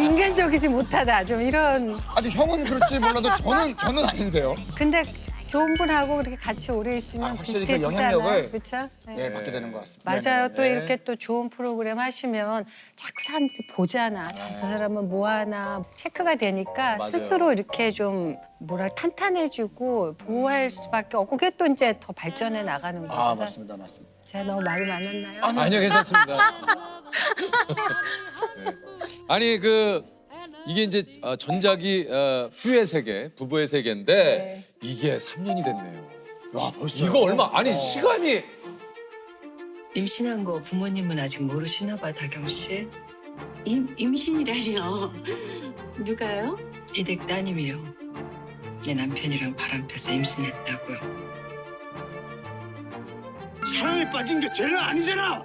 인간적이지 못하다. 좀 이런. 아니 형은 그렇지 몰라도 저는 아닌데요. 근데 좋은 분하고 그렇게 같이 오래 있으면 확실히 그 비슷해지잖아요. 영향력을 그렇죠? 예, 받게 되는 것 같습니다. 맞아요. 네네네. 또 이렇게 또 좋은 프로그램 하시면 자꾸 사람들이 보잖아. 저 사람은 뭐 하나 체크가 되니까 맞아요. 스스로 이렇게 좀 탄탄해지고 보호할 수밖에 없고 그게 또 이제 더 발전해 나가는 거죠. 아 맞습니다. 제가 너무 말이 많았나요? 아니요, 괜찮습니다. 네. 아니 이게 이제 전작이 후의 세계, 부부의 세계인데 이게 3년이 됐네요. 와 벌써 이거 얼마? 아니 시간이 임신한 거 부모님은 아직 모르시나 봐, 다경 씨. 임신이라뇨. 누가요? 이댁 따님이요. 내 남편이랑 바람 펴서 임신했다고요. 사랑에 빠진 게 죄는 아니잖아.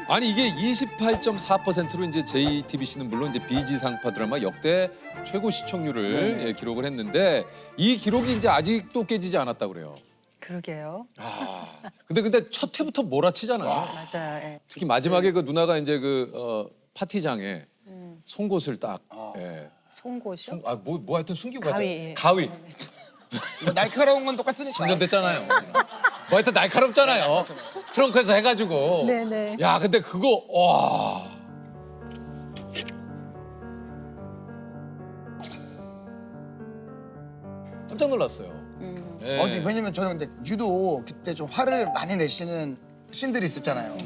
아니 이게 28.4%로 이제 JTBC는 물론 이제 비지상파 드라마 역대 최고 시청률을 예, 기록을 했는데 이 기록이 이제 아직도 깨지지 않았다고 그래요. 그러게요. 아, 근데 첫 회부터 몰아치잖아요. 맞아요. 예. 특히 마지막에 그 누나가 이제 파티장에 송곳을 딱. 예. 송곳이요? 뭐 하여튼 숨기고 가위, 가잖아요. 예. 가위. 뭐 날카로운 건 똑같으니까. 3년 됐잖아요. 뭐 하여튼 날카롭잖아요. 트렁크에서 해가지고. 네네. 야, 근데 그거 와. 깜짝 놀랐어요. 예. 어디 왜냐면 저는 근데 유독 그때 좀 화를 많이 내시는 씬들이 있었잖아요.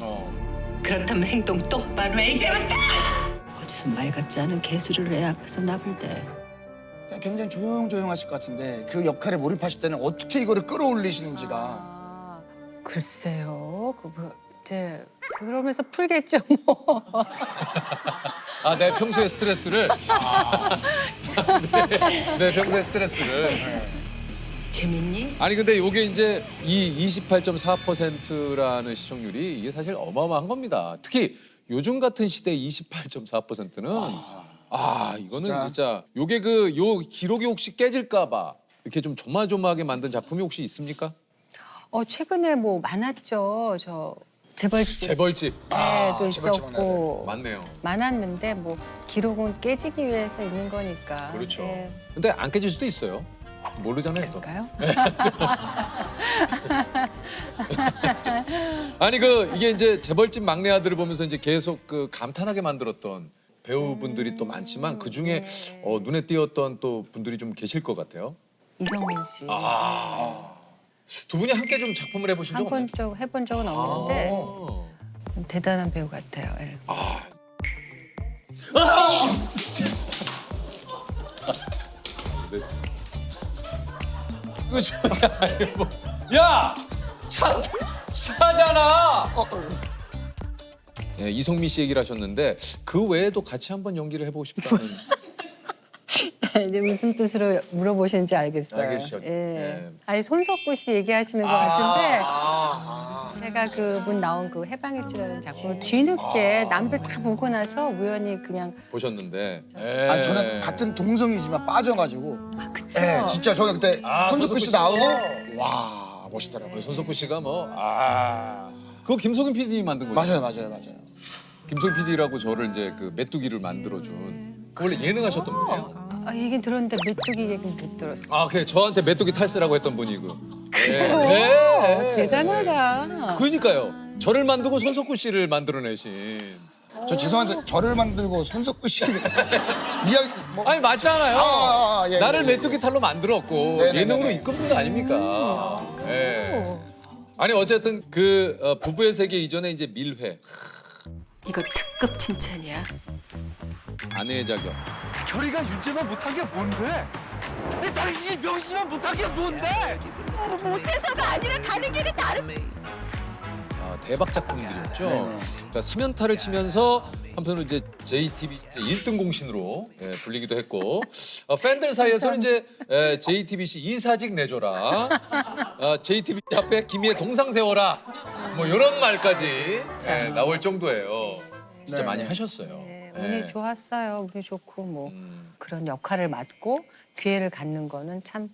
그렇다면 행동 똑바로 해, 이제부터! 어디서 말 같지 않은 개수를 애 앞에서 나불대. 그냥 굉장히 조용조용하실 것 같은데 그 역할에 몰입하실 때는 어떻게 이거를 끌어올리시는지가. 글쎄요. 이제 그러면서 풀겠죠 뭐. 아, 내 평소의 스트레스를. 내 평소의 스트레스를. 재밌니? 아니 근데 이게 이제 이 28.4%라는 시청률이 이게 사실 어마어마한 겁니다. 특히 요즘 같은 시대 28.4%는 이거는 진짜 요게 요 기록이 혹시 깨질까 봐 이렇게 좀 조마조마하게 만든 작품이 혹시 있습니까? 최근에 뭐 많았죠. 저 재벌집. 재벌집. 도 재벌집 있었고 맞네요. 많았는데 뭐 기록은 깨지기 위해서 있는 거니까. 그렇죠. 예. 근데 안 깨질 수도 있어요. 모르잖아요. 또. 그럴까요? 아니 이게 이제 재벌집 막내 아들을 보면서 이제 계속 감탄하게 만들었던 배우분들이 또 많지만 그 중에 눈에 띄었던 또 분들이 좀 계실 것 같아요. 이성민 씨. 두 분이 함께 좀 작품을 해보신 적 없나요? 해본 적은 없는데 대단한 배우 같아요. 예. 이거 야! 차잖아! 예, 이성민 씨 얘기를 하셨는데 그 외에도 같이 한번 연기를 해보고 싶다는. 이제 무슨 뜻으로 물어보시는지 알겠어요. 알겠죠. 예. 아니 손석구 씨 얘기하시는 것 같은데 제가 그분 나온 그 해방일지라는 작품을 뒤늦게 남들 다 보고 나서 우연히 그냥 보셨는데. 아니 저는 같은 동성이지만 빠져가지고. 그쵸? 예, 진짜 저는 그때 손석구 씨 씨가? 나오고 와 멋있더라고요. 손석구 씨가 그거 김석윤 PD 만든 거죠? 맞아요. 김석윤 PD라고 저를 이제 그 메뚜기를 만들어준. 원래 예능하셨던 분이에요. 얘긴 들었는데 메뚜기 얘기는 못 들었어요. 그래 저한테 메뚜기 탈세라고 했던 분이고. 그래요? 네. 대단하다. 그러니까요. 저를 만들고 손석구 씨를 만들어내신. 저 죄송한데 저를 만들고 손석구 씨 이야기 뭐 아니 맞잖아요. 예, 나를 예, 메뚜기 탈로 만들었고 네네네네. 예능으로 이끈 분 아닙니까? 예. 아니 어쨌든 그 부부의 세계 이전에 이제 밀회 이거 특급 칭찬이야. 아내의 자격. 결이가 윤재만 못한 게 뭔데? 당신이 명심만 못한 게 뭔데? 못해서가 아니라 가는 길이 다른. 대박 작품들이었죠. 네네. 그러니까 3연타를 치면서 한편으로 이제 JTBC 1등 공신으로 불리기도 했고 팬들 사이에서는 이제 JTBC 이사직 내줘라, JTBC 앞에 김희애 동상 세워라, 뭐 이런 말까지 나올 정도예요. 진짜 네네. 많이 하셨어요. 네, 운이 좋았어요. 운이 좋고 뭐 그런 역할을 맡고 기회를 갖는 거는 참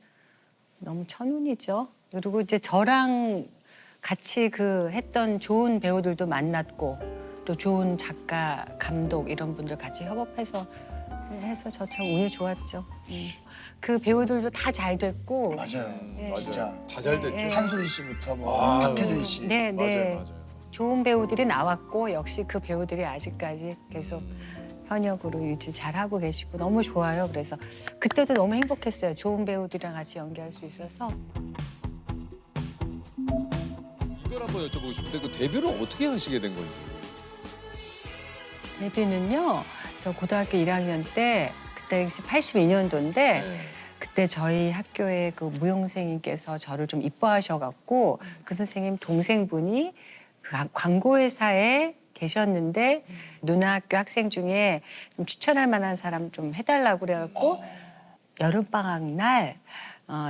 너무 천운이죠. 그리고 이제 저랑 같이 그 했던 좋은 배우들도 만났고 또 좋은 작가, 감독 이런 분들 같이 협업해서 해서 저 참 운이 좋았죠. 그 배우들도 다 잘 됐고. 맞아요. 네. 진짜 다 잘 됐죠. 한소희 씨부터 뭐 박혜준 씨. 네, 네. 맞아요. 좋은 배우들이 나왔고 역시 그 배우들이 아직까지 계속 현역으로 유지 잘하고 계시고 너무 좋아요. 그래서 그때도 너무 행복했어요. 좋은 배우들이랑 같이 연기할 수 있어서. 이걸 한번 여쭤보고 싶은데 그 데뷔를 어떻게 하시게 된 건지. 데뷔는요. 저 고등학교 1학년 때 그때 82년도인데 그때 저희 학교에 그 무용생님께서 저를 좀 이뻐하셔갖고 그 선생님 동생분이 그 광고회사에 계셨는데 누나 학교 학생 중에 좀 추천할 만한 사람 좀 해달라고 그래갖고 여름방학 날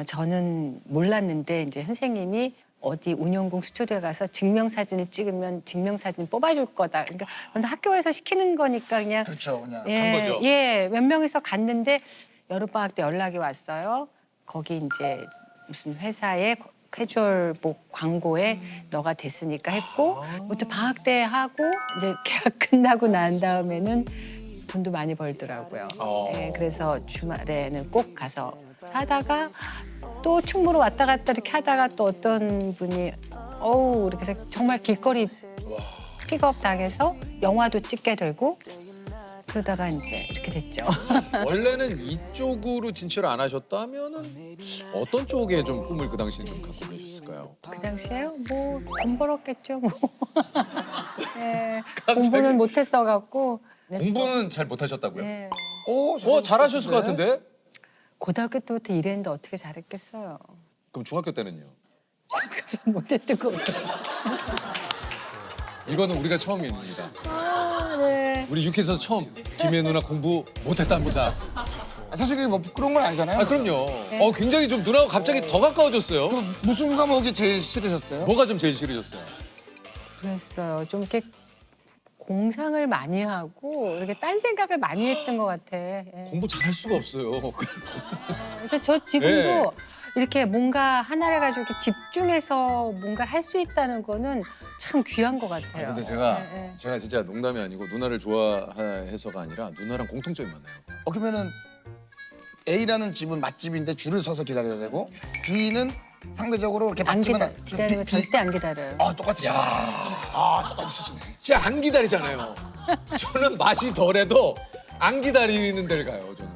저는 몰랐는데 이제 선생님이 어디 운영공 스튜디오에 가서 증명사진을 찍으면 증명사진 뽑아줄 거다. 그러니까 근데 학교에서 시키는 거니까 그냥 그렇죠, 그냥 예, 간 거죠. 예, 몇 명이서 갔는데 여름방학 때 연락이 왔어요. 거기 이제 무슨 회사에 캐주얼복 광고에 너가 됐으니까 했고 그때 방학 때 하고 이제 계약 끝나고 난 다음에는 돈도 많이 벌더라고요. 예, 그래서 주말에는 꼭 가서 하다가 또 충무로 왔다 갔다 이렇게 하다가 또 어떤 분이 어우 이렇게 해서 정말 길거리 픽업 당해서 영화도 찍게 되고 그러다가 이제 이렇게 됐죠. 원래는 이쪽으로 진출 안 하셨다면은 어떤 쪽에 좀 꿈을 그 당시에 좀 갖고 계셨을까요? 그 당시에요? 뭐 돈 벌었겠죠 뭐. 예, 공부는 못했어 갖고. 공부는 잘 못하셨다고요? 예. 잘하셨을 것 같은데? 고등학교 때부터 일했는데 어떻게 잘했겠어요. 그럼 중학교 때는요? 못했던 것 같아요. 이거는 우리가 처음입니다. 네. 우리 유키에서 처음 김혜 누나 공부 못했답니다. 사실 그게 뭐 부끄러운 건 아니잖아요. 그럼요. 굉장히 좀 누나하고 갑자기 더 가까워졌어요. 무슨 과목이 제일 싫으셨어요? 뭐가 좀 제일 싫으셨어요? 그랬어요. 좀 이렇게 공상을 많이 하고 이렇게 딴 생각을 많이 했던 것 같아. 예. 공부 잘할 수가 없어요. 그래서 저 지금도 이렇게 뭔가 하나를 가지고 이렇게 집중해서 뭔가를 할 수 있다는 거는 참 귀한 것 같아요. 근데 제가 예. 제가 진짜 농담이 아니고 누나를 좋아해서가 아니라 누나랑 공통점이 많아요. 그러면은 A라는 집은 맛집인데 줄을 서서 기다려야 되고 B는 상대적으로 이렇게 안 맛집은 기다리는 거 절대 안 기다려요. 똑같으시네. 똑같으시네. 진짜 안 기다리잖아요. 저는 맛이 덜해도 안 기다리는 데를 가요. 저는.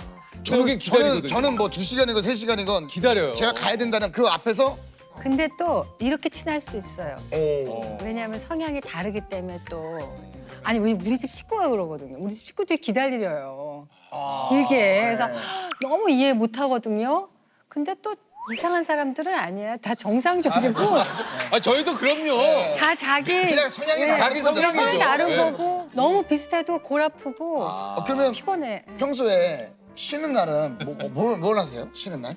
여긴 기다리거든요. 저는 뭐 2시간이건 3시간이건 기다려요. 제가 가야 된다는 그 앞에서 근데 또 이렇게 친할 수 있어요. 왜냐하면 성향이 다르기 때문에 또 아니 우리 집 식구가 그러거든요. 우리 집 식구들이 기다려요. 길게. 그래서 너무 이해 못 하거든요. 근데 또 이상한 사람들은 아니야. 다 정상적이고. 저희도 그럼요. 자기 그냥 성향이 자기 성향이죠. 성향이 다른 예. 거고 너무 비슷해도 골 아프고 그러면 피곤해. 평소에 쉬는 날은 뭘 하세요? 쉬는 날?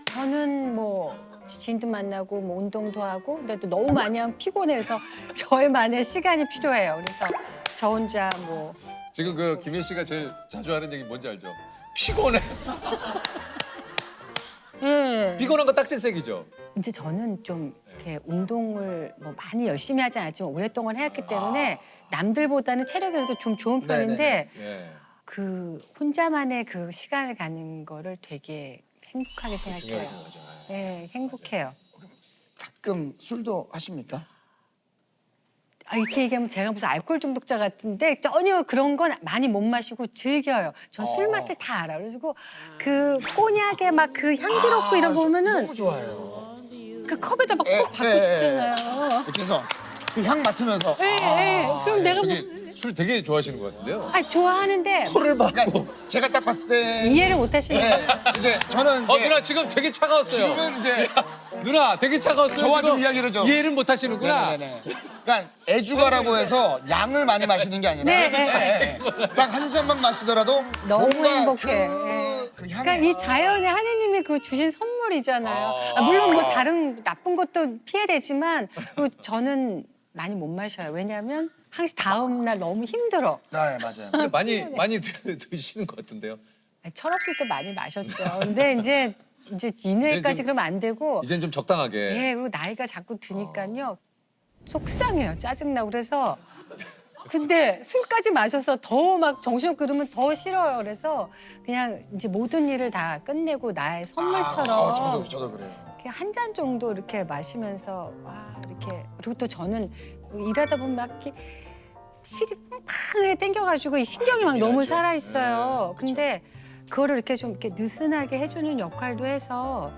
저는 뭐 지인도 만나고 뭐 운동도 하고 근데 또 너무 많이 하면 피곤해서 저희만의 시간이 필요해요. 그래서 저 혼자 뭐 지금 그 김혜 씨가 제일 자주 하는 얘기 뭔지 알죠? 피곤해. 피곤한 거 딱지색이죠. 이제 저는 좀 이렇게 운동을 뭐 많이 열심히 하지 않았지만 오랫동안 해왔기 때문에 남들보다는 체력에도 좀 좋은 편인데 예. 그 혼자만의 그 시간을 가는 거를 되게 행복하게 생각해요. 중요하죠. 네, 행복해요. 가끔 술도 하십니까? 이렇게 얘기하면 제가 무슨 알코올 중독자 같은데 전혀 그런 건 많이 못 마시고 즐겨요. 전 술 맛을 다 알아요. 그래서 그 꼬냑에 막 그 향기롭고 이런 거 보면은 너무 좋아요. 그 컵에다 막 콕 받고 싶잖아요. 이렇게 해서 그 향 맡으면서. 그럼 내가 뭐, 저기 술 되게 좋아하시는 것 같은데요? 좋아하는데 코를 막고. 그러니까 제가 딱 봤을 때 이해를 못 하시는 거예요. 이제 저는 이제 누나 지금 되게 차가웠어요. 지금은 이제 누나 되게 차가웠어요. 저와 지금. 좀 이야기를 좀. 이해를 못 하시는구나. 네네네. 그러니까 애주가라고 해서 양을 많이 마시는 게 아니라 네, 딱 한 잔만 마시더라도 너무 뭔가 행복해. 그 향. 그러니까 이 자연에 하느님이 그 주신 선물이잖아요. 물론 뭐 다른 나쁜 것도 피해되지만 또 저는 많이 못 마셔요. 왜냐하면 항상 다음 날 너무 힘들어. 네, 맞아요. 근데 많이 드시는 것 같은데요. 철없을 때 많이 마셨죠. 근데 이제 이 나이까지 좀- 그러면 안 되고. 이젠 좀 적당하게. 예, 그리고 나이가 자꾸 드니까요. 속상해요. 짜증나고 그래서. 근데 술까지 마셔서 더 막 정신없고 그러면 더 싫어요. 그래서 그냥 이제 모든 일을 다 끝내고 나의 선물처럼 저도 그래요. 한 잔 정도 이렇게 마시면서 와 이렇게 그리고 또 저는 일하다 보면 막 이렇게 실이 팡팡하게 땡겨가지고 이 신경이 막 너무 살아 있어요. 근데 그거를 이렇게 좀 이렇게 느슨하게 해주는 역할도 해서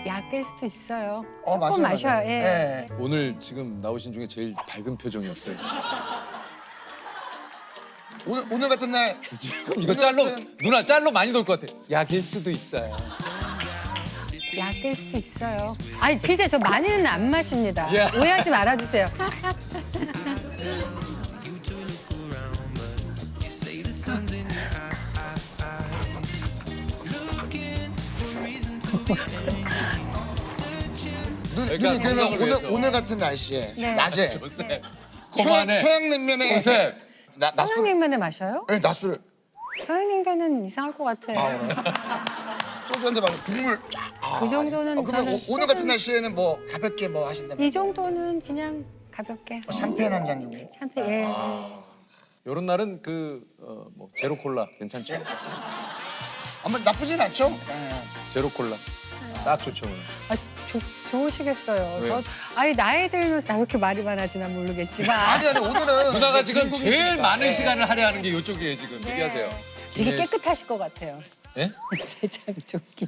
약 깰 수도 있어요. 조금 맞아요, 마셔요. 맞아요. 예. 네. 오늘 지금 나오신 중에 제일 밝은 표정이었어요. 오늘 같은 날 지금 이거 짤로 누나 짤로 많이 돌 것 같아. 약일 수도 있어요. 약 깰 수도 있어요. 아니 진짜 저 많이는 안 마십니다. 야. 오해하지 말아주세요. 그러니까 누님 그러면 건강을 위해서. 오늘 같은 날씨에 네. 낮에 조셉. 그만해. 평양냉면에 조셉. 낮술 평양냉면에 마셔요? 네, 낮술 평양냉면은 이상할 것 같아요. 소주 한 잔 마시고 국물 쫙. 그 정도는 그러면 저는 오늘 같은 날씨에는 뭐 가볍게 뭐 하신다면 이 정도는 그냥 가볍게. 샴페인 한 잔 정도. 샴페인. 예. 요런 날은 뭐 제로 콜라 괜찮죠? 아마 나쁘진 않죠? 네. 제로 콜라 딱 좋죠. 오늘. 아, 좋으시겠어요. 왜요? 아니 나이 들면서 나 그렇게 말이 많아지나 모르겠지만 아니 오늘은 누나가 지금 제일 주인공이시니까. 많은 네. 시간을 할애하는 게 이쪽이에요 지금. 네. 얘기하세요. 되게 김혜수. 깨끗하실 것 같아요. 예? 대장 조끼.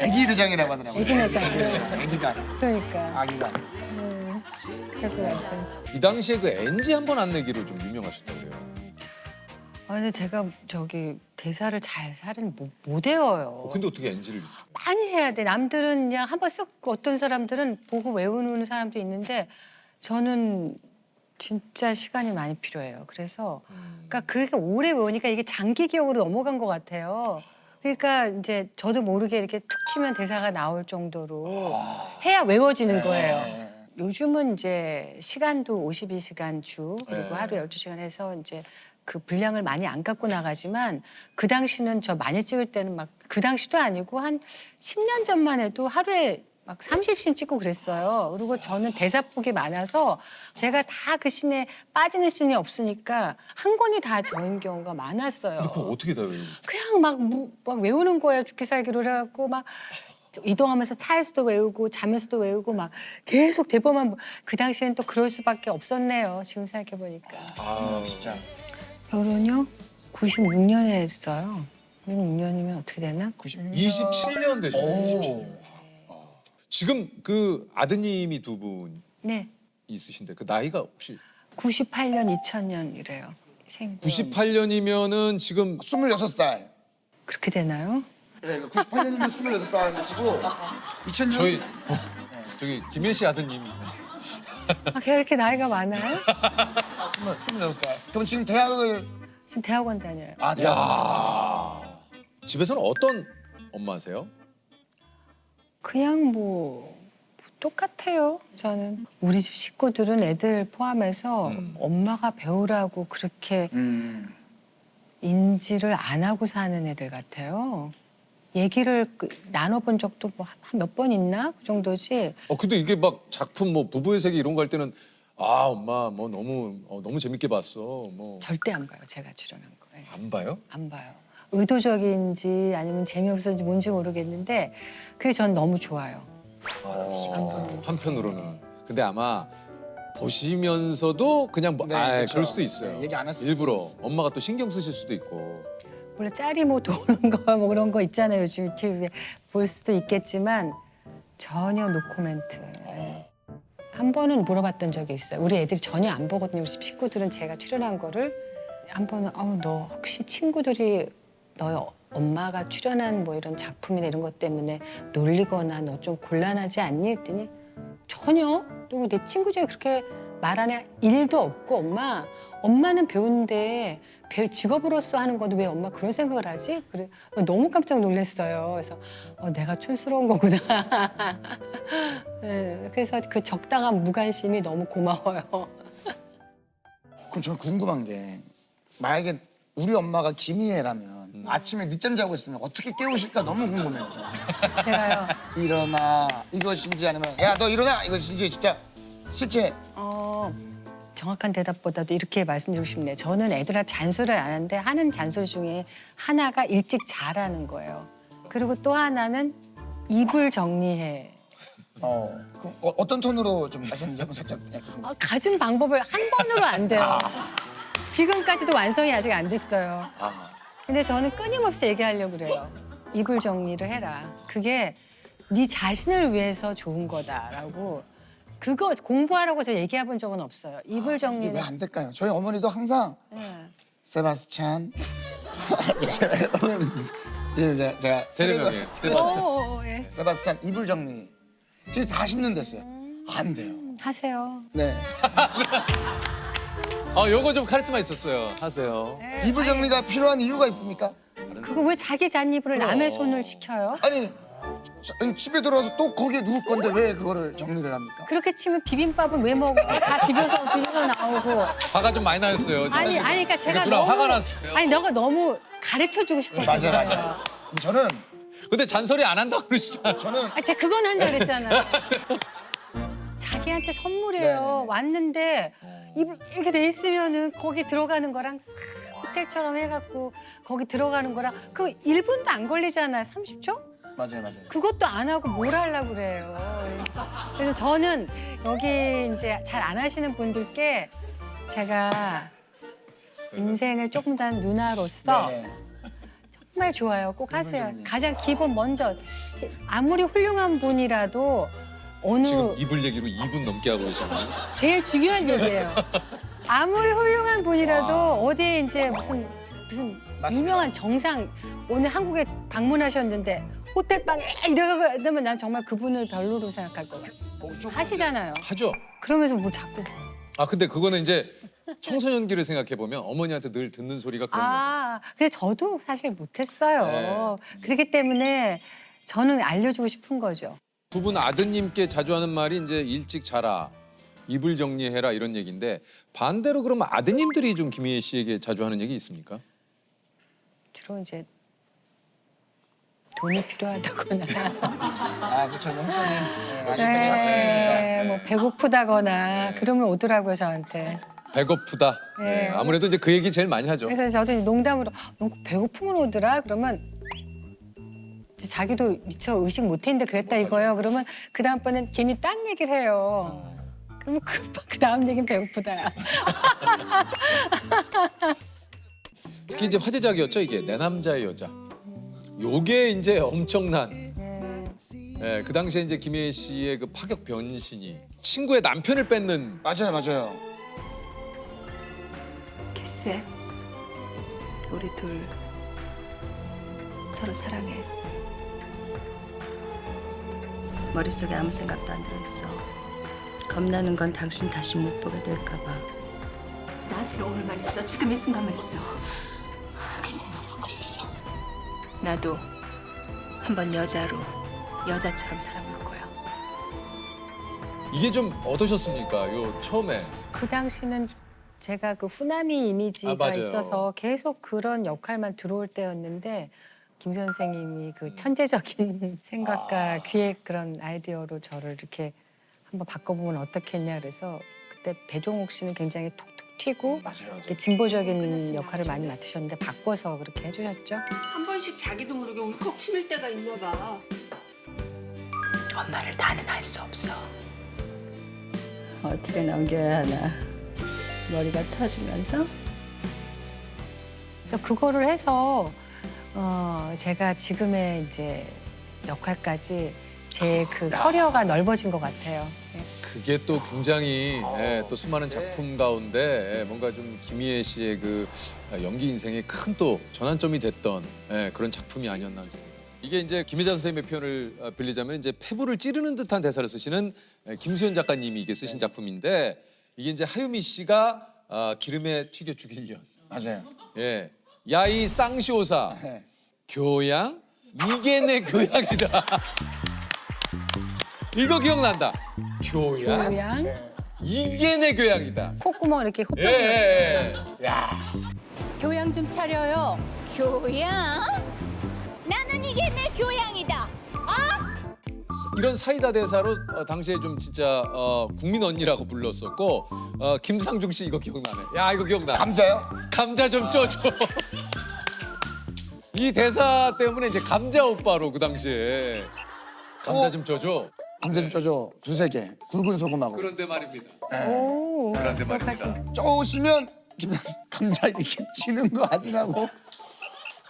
애기 대장이라고 하더라고요. 애기 대장. 애기가 그러니까. 아기가. 그럴 것 같아요. 이 당시에 그 NG 한 번 안 내기로 좀 유명하셨다고 그래요. 아, 근데 제가 대사를 잘 살은 못 외워요. 근데 어떻게 NG를? 많이 해야 돼. 남들은 그냥 한 번 쓱 어떤 사람들은 보고 외우는 사람도 있는데 저는 진짜 시간이 많이 필요해요. 그래서 그러니까 그렇게 오래 외우니까 이게 장기 기억으로 넘어간 것 같아요. 그러니까 이제 저도 모르게 이렇게 툭 치면 대사가 나올 정도로 해야 외워지는 거예요. 요즘은 이제 시간도 52시간 주 그리고 하루 12시간 해서 이제 그 분량을 많이 안 갖고 나가지만 그 당시는 저 많이 찍을 때는 막 그 당시도 아니고 한 10년 전만 해도 하루에 막 30씬 찍고 그랬어요. 그리고 저는 대사폭이 많아서 제가 다 그 씬에 빠지는 씬이 없으니까 한 권이 다 저인 경우가 많았어요. 그거 어떻게 다 외우고? 그냥 막 외우는 거예요. 죽기 살기로 해갖고 막 이동하면서 차에서도 외우고 자면서도 외우고 막 계속 대본만 그 당시엔 또 그럴 수밖에 없었네요. 지금 생각해 보니까. 아 진짜. 결혼요? 96년에 했어요. 96년이면 어떻게 되나? 96년. 27년 되셨네요. 오. 지금 그 아드님이 두 분 네. 있으신데 그 나이가 혹시 98년, 2000년이래요. 98년이면은 지금 26살. 그렇게 되나요? 네, 98년이면 26살이시고 2000년 저기 김혜 씨 아드님 아, 걔 이렇게 나이가 많아요? 26살. 그럼 지금 대학을 지금 대학원 다녀요. 아 대학. 집에서는 어떤 엄마세요? 그냥 뭐 똑같아요. 저는 우리 집 식구들은 애들 포함해서 엄마가 배우라고 그렇게 인지를 안 하고 사는 애들 같아요. 얘기를 나눠본 적도 뭐 한 몇 번 있나 그 정도지. 근데 이게 막 작품 뭐 부부의 세계 이런 거 할 때는 아 엄마 뭐 너무 재밌게 봤어 뭐 안 절대 안 봐요. 제가 출연한 거. 봐요? 안 봐요. 의도적인지 아니면 재미없었는지 뭔지 모르겠는데 그게 전 너무 좋아요. 한편으로는 근데 아마 보시면서도 그냥 뭐 네, 그쵸. 그럴 수도 있어요. 네, 얘기 안 했을 일부러 수도 있어요. 엄마가 또 신경 쓰실 수도 있고 물론 짤이 뭐 도는 거 뭐 그런 거 있잖아요. 요즘 유튜브에 볼 수도 있겠지만 전혀 노코멘트. 한 번은 물어봤던 적이 있어요. 우리 애들이 전혀 안 보거든요. 우리 식구들은 제가 출연한 거를 한 번은 너 혹시 친구들이 너 엄마가 출연한 뭐 이런 작품이나 이런 것 때문에 놀리거나 너 좀 곤란하지 않니? 했더니 전혀. 그리고 내 친구 중에 그렇게 말하는 일도 없고 엄마는 배우인데 직업으로서 하는 건데 왜 엄마 그런 생각을 하지? 그래 너무 깜짝 놀랐어요. 그래서 내가 촌스러운 거구나. 네, 그래서 그 적당한 무관심이 너무 고마워요. 그럼 저는 궁금한 게 만약에 우리 엄마가 김희애라면 아침에 늦잠 자고 있으면 어떻게 깨우실까 너무 궁금해요. 저는. 제가요. 일어나 이것인지 아니면 야 너 일어나 이것인지 진짜 실제 정확한 대답보다도 이렇게 말씀드리고 싶네요. 저는 애들한테 잔소리를 안 하는데 하는 잔소리 중에 하나가 일찍 자라는 거예요. 그리고 또 하나는 이불 정리해. 그럼 어떤 톤으로 좀 하시는지 한번 살짝 그냥. 가진 방법을 한 번으로 안 돼요. 지금까지도 완성이 아직 안 됐어요. 근데 저는 끊임없이 얘기하려고 그래요. 이불 정리를 해라. 그게 네 자신을 위해서 좋은 거다라고. 그거 공부하라고 제가 얘기해 본 적은 없어요. 이불 정리는. 이게 왜 안 될까요? 저희 어머니도 항상 세바스찬 제가 세례명이에요. 세바스찬. 세바스찬 이불 정리. 이게 40년 됐어요. 안 돼요. 하세요. 네. 요거 좀 카리스마 있었어요. 하세요. 이불 정리가 필요한 이유가 있습니까? 그거 왜 자기 잔이불을 남의 손을 시켜요? 아니 집에 들어와서 또 거기에 누울 건데 왜 그거를 정리를 합니까? 그렇게 치면 비빔밥은 왜 먹어? 다 비벼서 나오고. 화가 좀 많이 나셨어요. 아니 그러니까 제가 누나 너무 화가 났어요. 아니 너가 너무 가르쳐주고 싶었어요. 맞아요. 저는 근데 잔소리 안 한다고 그러시잖아요. 저는 제가 그건 한다 그랬잖아요. 자기한테 선물이에요. 네네네. 왔는데 이렇게 돼 있으면은 거기 들어가는 거랑 싹 호텔처럼 해갖고 거기 들어가는 거랑 그 1분도 안 걸리잖아요. 30초? 맞아요. 그것도 안 하고 뭘 하려고 그래요. 그래서 저는 여기 이제 잘 안 하시는 분들께 제가 인생을 조금 더 누나로서 네네. 정말 좋아요. 꼭 하세요. 정리. 가장 기본 먼저 아무리 훌륭한 분이라도 어느 지금 이불 얘기로 2분 넘게 하고 계시네요. 제일 중요한 얘기예요. 아무리 훌륭한 분이라도 어디에 이제 무슨 맞습니다. 유명한 정상 오늘 한국에 방문하셨는데 호텔방에 이러면 난 정말 그분을 별로로 생각할 거예요. 하시잖아요. 하죠. 그러면서 뭐 자꾸 근데 그거는 이제 청소년기를 생각해 보면 어머니한테 늘 듣는 소리가 그런 거죠. 근데 저도 사실 못했어요. 그렇기 때문에 저는 알려주고 싶은 거죠. 두 분 아드님께 자주 하는 말이 이제 일찍 자라, 이불 정리해라 이런 얘기인데 반대로 그러면 아드님들이 좀 김희애 씨에게 자주 하는 얘기 있습니까? 주로 이제 돈이 필요하다거나 그렇죠. 형편이 아직까지 학생이니까. 뭐 배고프다거나 그러면 오더라고요 저한테. 배고프다. 네. 아무래도 이제 그 얘기 제일 많이 하죠. 그래서 저도 농담으로 너 배고프면 오더라 그러면 이제 자기도 미처 의식 못했는데 그랬다 이거예요. 그러면 그 다음번엔 괜히 딴 얘기를 해요. 그러면 그 다음 얘기는 배고프다야. 특히 이제 화제작이었죠 이게 내 남자의 여자. 요게 이제 엄청난. 그 당시에 이제 김희애 씨의 그 파격 변신이 친구의 남편을 뺏는. 맞아요. 키스해. 우리 둘 서로 사랑해. 머릿속에 아무 생각도 안 들어있어. 겁나는 건 당신 다시 못 보게 될까 봐. 나한테는 오늘만 있어. 지금 이 순간만 있어. 괜찮아. 상관없어. 나도 한번 여자처럼 살아볼 거야. 이게 좀 어떠셨습니까? 요 처음에. 그 당시는 제가 그 후나미 이미지가 맞아요. 있어서 계속 그런 역할만 들어올 때였는데 김 선생님이 그 천재적인 생각과 기획 그런 아이디어로 저를 이렇게 한번 바꿔보면 어떻겠냐 그래서 그때 배종옥 씨는 굉장히 톡톡 튀고 이렇게 진보적인 역할을 많이 맡으셨는데 바꿔서 그렇게 해주셨죠. 한 번씩 자기도 모르게 울컥 치밀 때가 있나 봐. 엄마를 다는 알 수 없어. 어떻게 넘겨야 하나. 머리가 터지면서. 그래서 그거를 해서 제가 지금의 이제 역할까지 제 그 커리어가 넓어진 것 같아요. 네. 그게 또 굉장히 또 수많은 작품 가운데 뭔가 좀 김희애 씨의 그 연기 인생의 큰 또 전환점이 됐던 그런 작품이 아니었나 하는 생각이 듭니다. 이게 이제 김혜자 선생님의 표현을 빌리자면 이제 폐부를 찌르는 듯한 대사를 쓰시는 김수현 작가님이 이게 쓰신 작품인데 이게 이제 하유미 씨가 기름에 튀겨 죽일 년. 맞아요. 예. 야 이 쌍시오사 네. 교양? 이게 내 교양이다. 이거 기억난다. 교양? 교양. 이게 내 교양이다. 콧구멍 이렇게 콧병. 예. 야. 교양 좀 차려요. 교양? 나는 이게 내 교양이다. 이런 사이다 대사로 당시에 좀 진짜 국민 언니라고 불렀었고 김상중 씨 이거 기억나네. 야 이거 기억나. 감자요? 감자 좀 쪄줘. 이 대사 때문에 이제 감자 오빠로 그 당시에 감자 좀 쪄줘. 감자 좀 쪄줘. 두세 개. 굵은 소금하고. 그런데 말입니다. 오, 그런데 기억하시네. 말입니다. 쪼시면 감자 이렇게 치는 거 아니라고.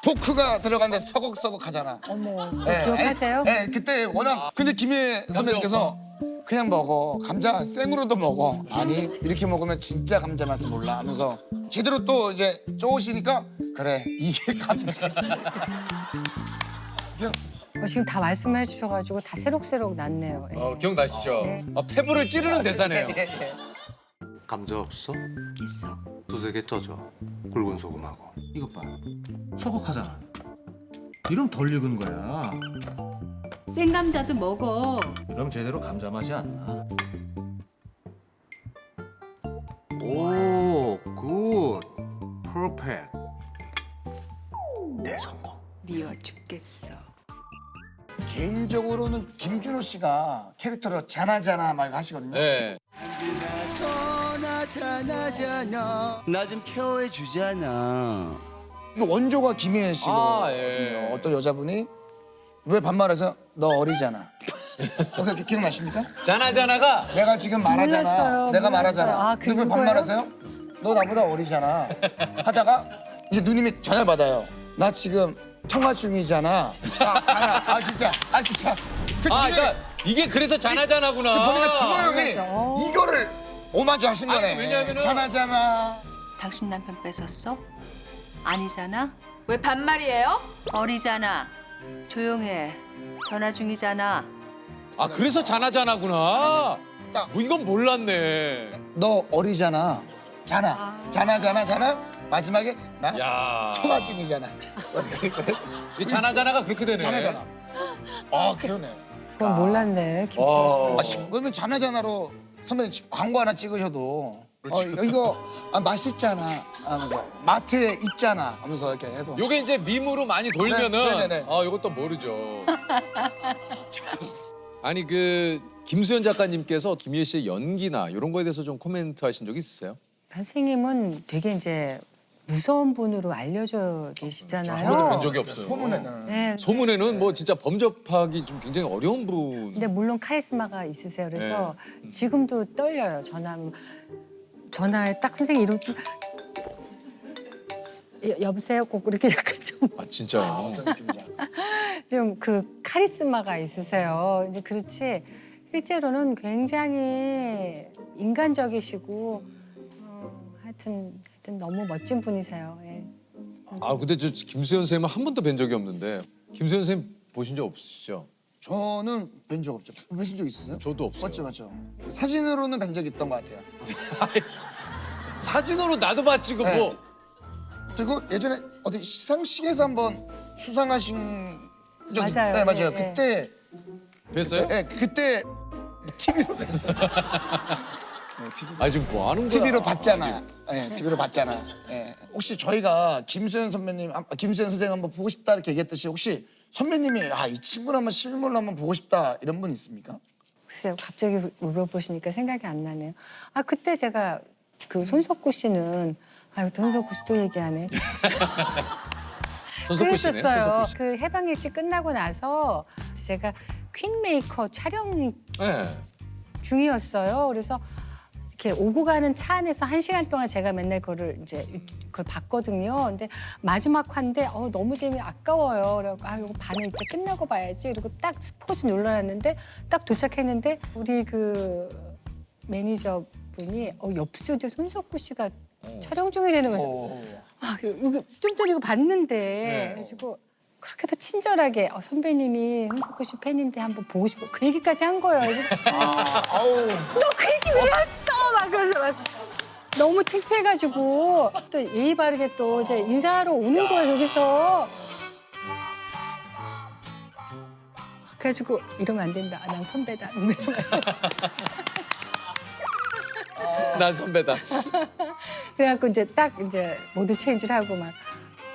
포크가 들어간데 서걱서걱 하잖아. 어머, 기억하세요? 네, 그때 워낙 근데 김혜 선배님께서 그냥 먹어. 감자 생으로도 먹어. 아니 이렇게 먹으면 진짜 감자 맛을 몰라 하면서 제대로 또 이제 쪼시니까 그래 이게 감자지. 그냥 지금 다 말씀해 주셔가지고 다 새록새록 났네요. 예. 기억나시죠? 네. 폐부를 찌르는 대사네요. 감자 없어? 있어. 두세 개 쪄줘. 굵은 소금하고. 이것 봐. 소극하잖아. 이러면 덜 익은 거야. 생감자도 먹어. 이러면 제대로 감자 맛이 안 나. 오, 굿. 퍼펙트. 내 성공. 미워 죽겠어. 개인적으로는 김준호 씨가 캐릭터로 자나자나 막 하시거든요. 네. 자나자나 나 좀 케어해 주잖아. 이거 원조가 김혜연 씨거든요. 예. 어떤 여자분이 왜 반말해서 너 어리잖아. 그거 기억나십니까? 자나자나가 내가 지금 말하잖아. 몰랐어요, 내가 몰랐어요. 말하잖아. 아, 근데 왜 그거예요? 반말하세요? 너 나보다 어리잖아. 하다가 이제 누님이 전화를 받아요. 나 지금 통화 중이잖아. 진짜. 그 그러니까 이게 그래서 자나자나구나. 보니까 준호 형이 이거를 오마주 하신 거네. 왜냐면은 자나자나. 당신 남편 뺏었어? 아니잖아. 왜 반말이에요? 어리잖아. 조용해. 전화 중이잖아. 그래서 자나자나구나. 딱. 뭐 이건 몰랐네. 너 어리잖아. 자나. 마지막에 나 야. 통화 중이잖아. 이 자나자나가 그렇게 되네. 자나자나. 그러네. 그건 몰랐네, 김준호 씨. 그러면 자나자나로 선배님 광고 하나 찍으셔도 이거 맛있잖아 하면서 마트에 있잖아 하면서 이렇게 해도 요게 이제 밈으로 많이 돌면은 네네네. 요것도 모르죠. 아니 그 김수현 작가님께서 김희애 씨의 연기나 이런 거에 대해서 좀 코멘트 하신 적 있으세요? 선생님은 되게 이제 무서운 분으로 알려져 계시잖아요. 한 번도 뵌 적이 없어요. 소문에는. 네. 소문에는 뭐 진짜 범접하기 좀 굉장히 어려운 분. 근데 물론 카리스마가 있으세요. 그래서 지금도 떨려요. 전화에 딱 선생님 이름 좀 여보세요? 꼭 이렇게 약간 진짜요? 좀 그 카리스마가 있으세요. 이제 그렇지 실제로는 굉장히 인간적이시고 하여튼 너무 멋진 분이세요. 예. 근데 저 김수현 선생님은 한 번도 뵌 적이 없는데 김수현 선생님 보신 적 없으시죠? 저는 뵌 적 없죠. 뵈신 적 있으세요? 저도 없어요. 맞죠. 사진으로는 뵌 적 있던 것 같아요. 사진으로 나도 봤지 그 뭐. 그리고 예전에 어디 시상식에서 한번 수상하신 적이 맞아요. 네, 맞아요. 예, 그때 뵀어요? 네, 그때 TV로 뵀어요. 지금 뭐 하는 거야? TV로 봤잖아. 네, TV로 봤잖아. 네. 혹시 저희가 김수현 선배님, 김수현 선생님 한번 보고 싶다 이렇게 얘기했듯이 혹시 선배님이 이 친구를 한번 실물로 한번 보고 싶다 이런 분 있습니까? 글쎄요. 갑자기 물어보시니까 생각이 안 나네요. 그때 제가 그 손석구 씨는 또 손석구 씨 또 얘기하네. 손석구 씨네. 그랬었어요. 손석구 씨. 그 해방일지 끝나고 나서 제가 퀸메이커 촬영 네. 중이었어요. 그래서 이렇게 오고 가는 차 안에서 1시간 동안 제가 맨날 그걸 봤거든요. 근데 마지막 화인데 너무 아까워요. 그래서 이거 반에 이제 끝나고 봐야지. 그리고 딱 포즈 눌러놨는데 딱 도착했는데 우리 그 매니저분이 옆 스튜디오 손석구 씨가 촬영 중이라는 거죠. 이거 좀 전에 이거 봤는데 그래가지고 그렇게도 친절하게 선배님이 손석구 씨 팬인데 한번 보고 싶어 그 얘기까지 한 거예요. 너 그 얘기 왜 했어? 막 그래서 막 너무 창피해가지고 또 예의 바르게 또 이제 인사하러 오는 거예요 여기서. 그래가지고 이러면 안 된다. 난 선배다. 난 선배다. 그래갖고 이제 딱 이제 모두 체인지를 하고 막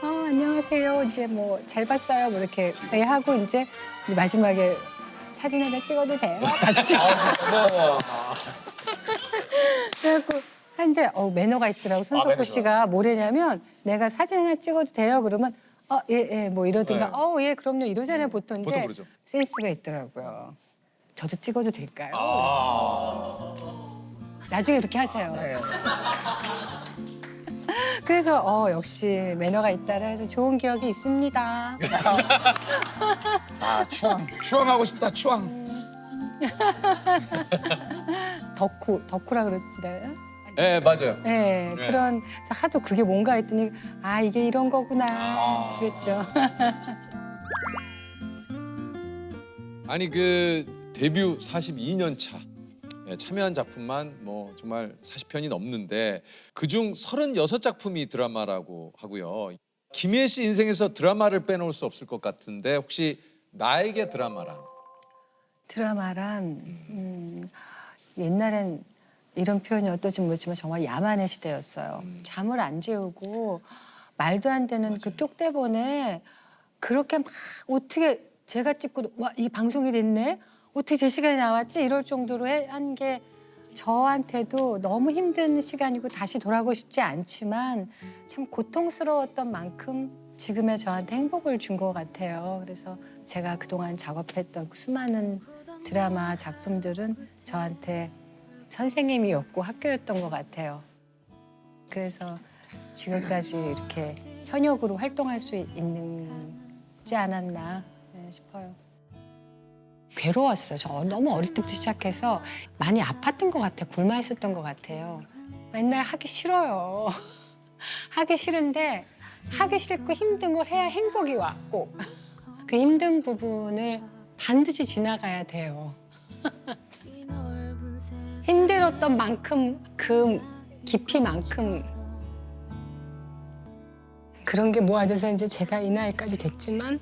안녕하세요. 이제 뭐 잘 봤어요. 뭐 이렇게 하고 이제 마지막에 사진 하나 찍어도 돼요? 그래갖고 하는데 매너가 있더라고. 손석구 씨가 뭐래냐면 내가 사진 하나 찍어도 돼요? 그러면 예, 뭐 이러든가 예, 그럼요. 이러잖아요, 보통. 보통 그러죠. 센스가 있더라고요. 저도 찍어도 될까요? 나중에 그렇게 하세요. 그래서 역시 매너가 있다라 해서 좋은 기억이 있습니다. 추앙하고 싶다, 추앙. 덕후라 그러던데. 네, 맞아요. 네, 그런 하도 그게 뭔가 했더니 이게 이런 거구나 그랬죠. 아니 그 데뷔 42년 차 참여한 작품만 뭐 정말 40편이 넘는데 그중 36작품이 드라마라고 하고요. 김희애 씨 인생에서 드라마를 빼놓을 수 없을 것 같은데 혹시 나에게 드라마란? 옛날엔 이런 표현이 어떨지 모르지만 정말 야만의 시대였어요. 잠을 안 재우고 말도 안 되는 그 쪽대본에 그렇게 막 어떻게 제가 찍고 이 방송이 됐네? 어떻게 제 시간에 나왔지? 이럴 정도로 한 게 저한테도 너무 힘든 시간이고 다시 돌아가고 싶지 않지만 참 고통스러웠던 만큼 지금의 저한테 행복을 준 것 같아요. 그래서 제가 그동안 작업했던 수많은 드라마 작품들은 저한테 선생님이었고 학교였던 것 같아요. 그래서 지금까지 이렇게 현역으로 활동할 수 있지 않았나 싶어요. 괴로웠어요. 저 너무 어릴 때부터 시작해서 많이 아팠던 것 같아요. 굶어있었던 것 같아요. 맨날 하기 싫어요. 하기 싫은데 하기 싫고 힘든 걸 해야 행복이 왔고 그 힘든 부분을 반드시 지나가야 돼요. 힘들었던 만큼 그 깊이만큼 그런 게 모아져서 이제 제가 이 나이까지 됐지만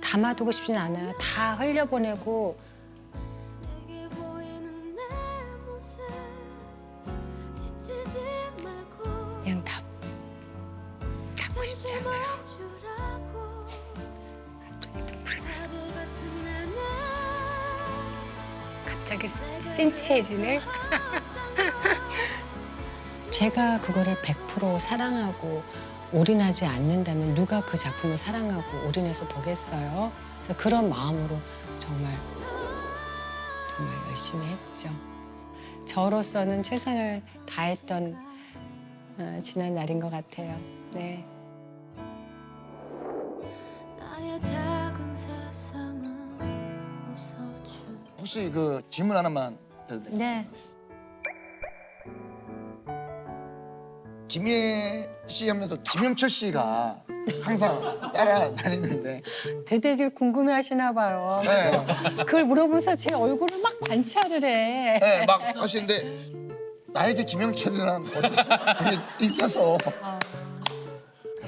담아두고 싶진 않아요. 다 흘려보내고 그냥 닫고 싶지 않아요. 갑자기 센치해지네. 제가 그거를 100% 사랑하고 올인하지 않는다면 누가 그 작품을 사랑하고 올인해서 보겠어요? 그래서 그런 마음으로 정말 열심히 했죠. 저로서는 최선을 다했던 지난 날인 것 같아요. 네. 혹시 그 질문 하나만 드려도 될까요? 네. 김희애 씨 하면 또 김영철 씨가 항상 따라다니는데 대대들 궁금해하시나 봐요. 네. 그걸 물어보면서 제 얼굴을 막 관찰을 해. 네, 막 하시는데 나에게 김영철이라는 분이 있어서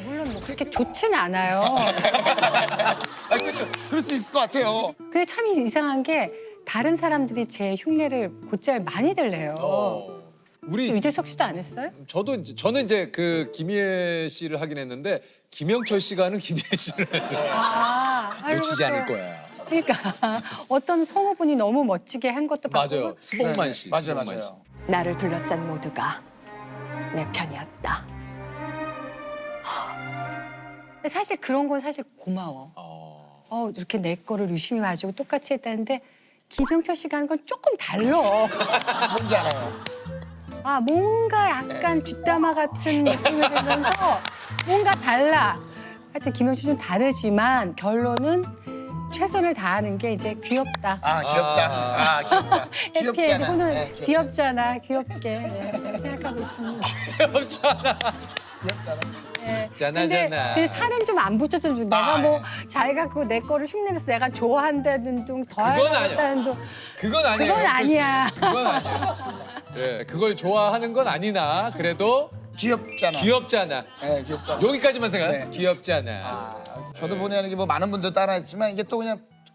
물론 뭐 그렇게 좋진 않아요. 그렇죠. 그럴 수 있을 것 같아요. 그게 참 이상한 게 다른 사람들이 제 흉내를 곧잘 많이들 내요. 우리 유재석 씨도 안 했어요? 저는 이제 그 김희애 씨를 하긴 했는데 김영철 씨가 하는 김희애 씨를 놓치지 않을 거야. 그러니까 어떤 성우분이 너무 멋지게 한 것도 맞아요. 스봉만 씨. 맞아요. 나를 둘러싼 모두가 내 편이었다. 근데 사실 그런 건 사실 고마워. 이렇게 내 거를 유심히 봐주고 똑같이 했다는데 김영철 씨가 하는 건 조금 달라. 뭔지 알아요. 아, 뭔가 약간 뒷담화 같은 느낌이 들면서 뭔가 달라. 하여튼 김영철 좀 다르지만 결론은 최선을 다하는 게 이제 귀엽다. 아 귀엽다. 아 귀엽다. 귀엽잖아. 오늘 네, 귀엽잖아. 귀엽게 생각하고 있습니다. 귀엽잖아. 예. 짠하잖아. 근데 살은 좀 안 붙였죠. 내가 뭐 자기가 그 내 거를 흉내내서 내가 좋아한다는 둥, 더 그건 아니야. 하다는 둥. 그건 아니에요. 그건 영철 씨. 아니야. 그건 아니야. 예, 그걸 좋아하는 건 아니나 그래도 귀엽잖아. 귀엽잖아. 네, 귀엽잖아. 여기까지만 생각해. 네. 귀엽잖아. 저도 본의 아니게 뭐 많은 분들 따라했지만 이게 또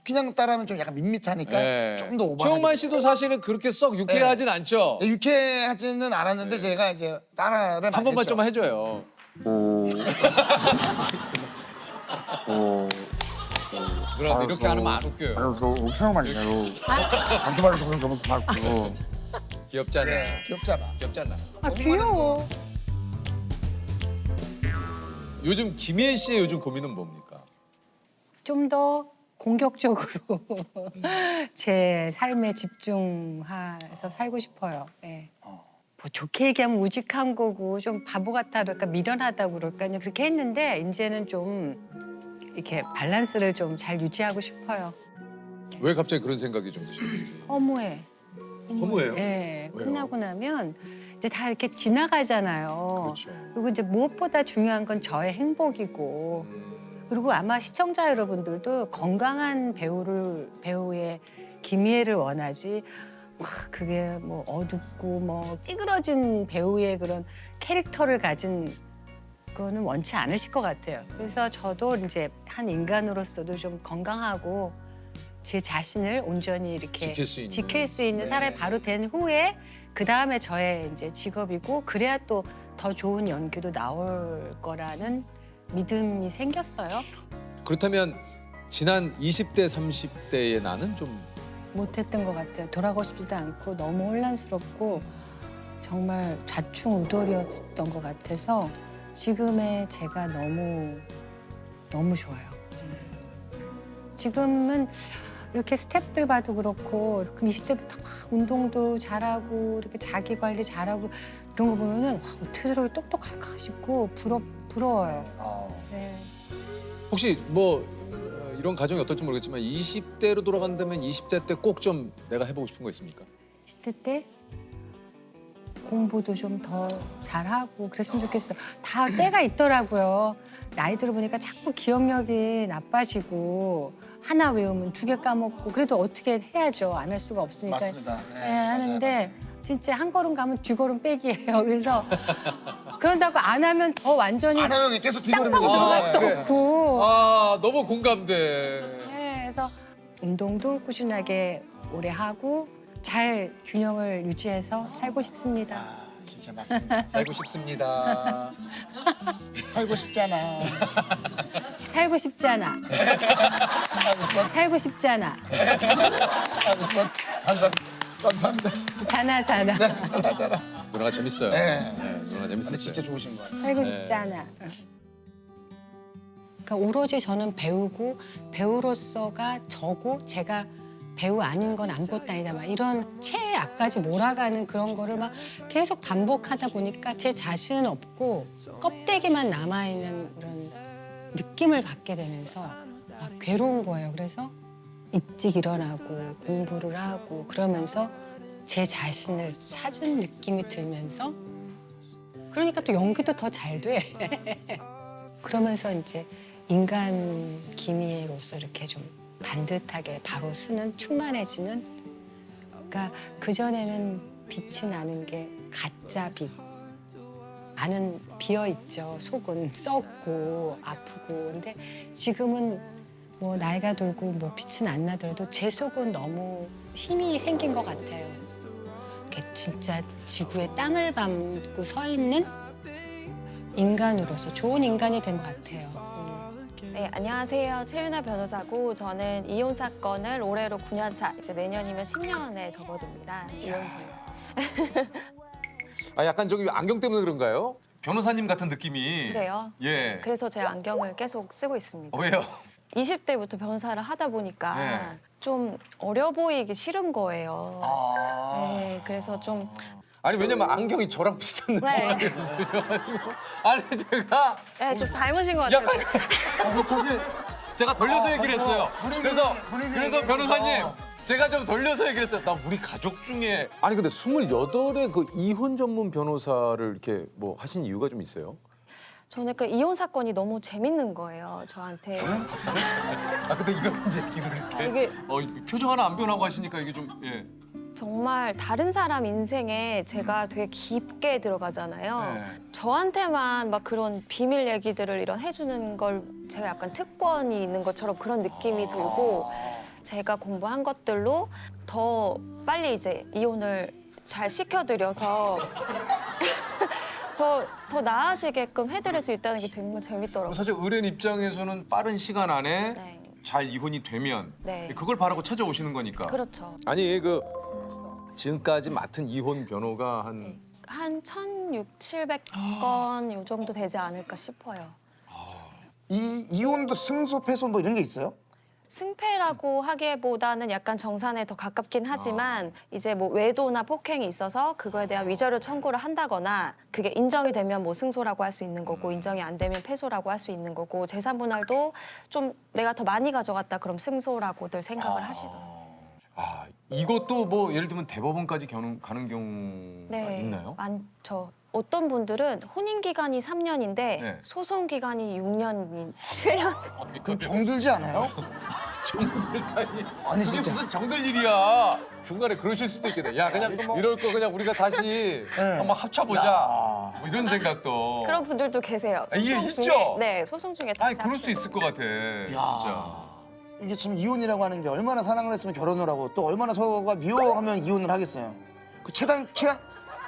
그냥 따라하면 좀 약간 밋밋하니까 예. 좀 더 오버. 최홍만 씨도 사실은 그렇게 썩 유쾌하진 않죠. 유쾌하지는 않았는데 제가 이제 따라를 한 많이 번만 했죠. 좀 해줘요. 누나 이렇게 안 하면 안 웃겨요. 그래서 태영만이에요. 단수발에서 그런 거면서 봤고. 귀엽잖아. 귀엽잖아. 귀엽잖아. 아, 귀여워. 요즘 김희애 씨의 요즘 고민은 뭡니까? 좀 더 공격적으로 제 삶에 집중해서 살고 싶어요. 예. 뭐 좋게 얘기하면 우직한 거고 좀 바보 같아 그럴까 미련하다고 그럴까 그렇게 했는데 이제는 좀 이렇게 밸런스를 좀 잘 유지하고 싶어요. 왜 갑자기 그런 생각이 좀 드셨는지. 허무해. 허무해요? 예. 왜요? 끝나고 나면 이제 다 이렇게 지나가잖아요. 그렇죠. 그리고 이제 무엇보다 중요한 건 저의 행복이고 그리고 아마 시청자 여러분들도 건강한 배우의 김희애를 원하지 막 그게 뭐 어둡고 뭐 찌그러진 배우의 그런 캐릭터를 가진 거는 원치 않으실 것 같아요. 그래서 저도 이제 한 인간으로서도 좀 건강하고 제 자신을 온전히 이렇게 지킬 수 있는. 사람이 바로 된 후에 그 다음에 저의 이제 직업이고 그래야 또 더 좋은 연기도 나올 거라는 믿음이 생겼어요. 그렇다면 지난 20대, 30대의 나는 좀 못했던 것 같아요. 돌아가고 싶지도 않고 너무 혼란스럽고 정말 좌충우돌이었던 것 같아서 지금의 제가 너무 좋아요. 지금은 이렇게 스태프들 봐도 그렇고 그럼 20대부터 막 운동도 잘하고 이렇게 자기 관리 잘하고 이런 거 보면은 와, 어떻게 저렇게 똑똑할까 싶고 부러워요. 네. 혹시 뭐 이런 가정이 어떨지 모르겠지만 20대로 돌아간다면 20대 때 꼭 좀 내가 해보고 싶은 거 있습니까? 20대 때 공부도 좀 더 잘하고 그랬으면 좋겠어. 다 때가 있더라고요. 나이 들어보니까 자꾸 기억력이 나빠지고 하나 외우면 2개 까먹고 그래도 어떻게 해야죠. 안 할 수가 없으니까. 맞습니다. 네, 하는데 진짜 한 걸음 가면 뒤걸음 빼기예요. 그래서 그런다고 안 하면 더 완전히 안 하면 계속 뒤걸음이 땅 파고 들어갈 수도 그래. 없고. 아 너무 공감돼. 네, 그래서 운동도 꾸준하게 오래 하고 잘 균형을 유지해서 살고 싶습니다. 진짜 맞습니다. 살고 싶습니다. 살고 싶잖아. 살고 싶지 않아. 살고 싶지 않아. 감사합니다. 자나. 누나가 재밌어요. 네. 누나가 재밌었어요. 진짜 좋으신 거예요. 살고 싶지 않아. 그러니까 오로지 저는 배우고 배우로서가 저고 제가 배우 아닌 건 아무것도 아니다 막 이런 최악까지 몰아가는 그런 거를 막 계속 반복하다 보니까 제 자신은 없고 껍데기만 남아있는 그런 느낌을 받게 되면서 막 괴로운 거예요. 그래서 일찍 일어나고 공부를 하고 그러면서 제 자신을 찾은 느낌이 들면서 그러니까 또 연기도 더 잘 돼. 그러면서 이제 인간 김희애로서 이렇게 좀 반듯하게 바로 쓰는 충만해지는 그러니까 그전에는 빛이 나는 게 가짜 빛 안은 비어있죠. 속은 썩고 아프고 근데 지금은 뭐 나이가 들고 뭐 빛은 안 나더라도 제 속은 너무 힘이 생긴 것 같아요. 이렇게 진짜 지구에 땅을 밟고 서 있는 인간으로서 좋은 인간이 된 것 같아요. 네, 안녕하세요. 최윤아 변호사고 저는 이혼 사건을 올해로 9년 차, 이제 내년이면 10년에 접어듭니다. 이혼자요. 아 약간 저기 안경 때문에 그런가요? 변호사님 같은 느낌이. 그래요? 예. 그래서 제가 안경을 계속 쓰고 있습니다. 왜요? 20대부터 변호사를 하다 보니까 네. 좀 어려 보이기 싫은 거예요. 네, 그래서 좀 아니 왜냐면 안경이 저랑 비슷한 느낌이었어요. 아니 제가 네, 좀 닮으신 것 같아요. 사실 제가 돌려서 얘기를 했어요. 그래서 본인이 변호사님 제가 좀 돌려서 얘기를 했어요. 나 우리 가족 중에 아니 근데 28의 그 이혼 전문 변호사를 이렇게 뭐 하신 이유가 좀 있어요? 저는 그 이혼 사건이 너무 재밌는 거예요, 저한테. 아 근데 이런 얘기를 이렇게 표정 하나 안 변하고 하시니까 이게 좀 예. 정말 다른 사람 인생에 제가 되게 깊게 들어가잖아요. 저한테만 막 그런 비밀 얘기들을 이런 해주는 걸 제가 약간 특권이 있는 것처럼 그런 느낌이 들고 제가 공부한 것들로 더 빨리 이제 이혼을 잘 시켜드려서 더 나아지게끔 해드릴 수 있다는 게 정말 재밌더라고요. 사실 의뢰인 입장에서는 빠른 시간 안에 잘 이혼이 되면 그걸 바라고 찾아오시는 거니까. 그렇죠. 아니 그 지금까지 맡은 이혼 변호가 한 1,600~1,700건 요 정도 되지 않을까 싶어요. 이혼도 승소, 패소 뭐 이런 게 있어요? 승패라고 하기보다는 약간 정산에 더 가깝긴 하지만 이제 뭐 외도나 폭행이 있어서 그거에 대한 위자료 청구를 한다거나 그게 인정이 되면 뭐 승소라고 할 수 있는 거고 인정이 안 되면 패소라고 할 수 있는 거고 재산 분할도 좀 내가 더 많이 가져갔다 그럼 승소라고들 생각을 하시더라고요. 이것도 뭐 예를 들면 대법원까지 가는 경우가 있나요? 많죠. 어떤 분들은 혼인 기간이 3년인데 소송 기간이 6년, 7년. 그럼 정들지 않아요? 정들다니. 아니 그게 진짜. 무슨 정들 일이야. 중간에 그러실 수도 있겠네. 야 그냥 이럴 거 그냥 우리가 다시 한번 합쳐보자. 뭐 이런 생각도. 그런 분들도 계세요. 이게 소송 있죠? 중에, 네, 소송 중에 아니 다시 그럴 수 합치고. 있을 것 같아. 진짜. 이게 지금 이혼이라고 하는 게 얼마나 사랑을 했으면 결혼을 하고 또 얼마나 서로가 미워하면 이혼을 하겠어요. 그 최단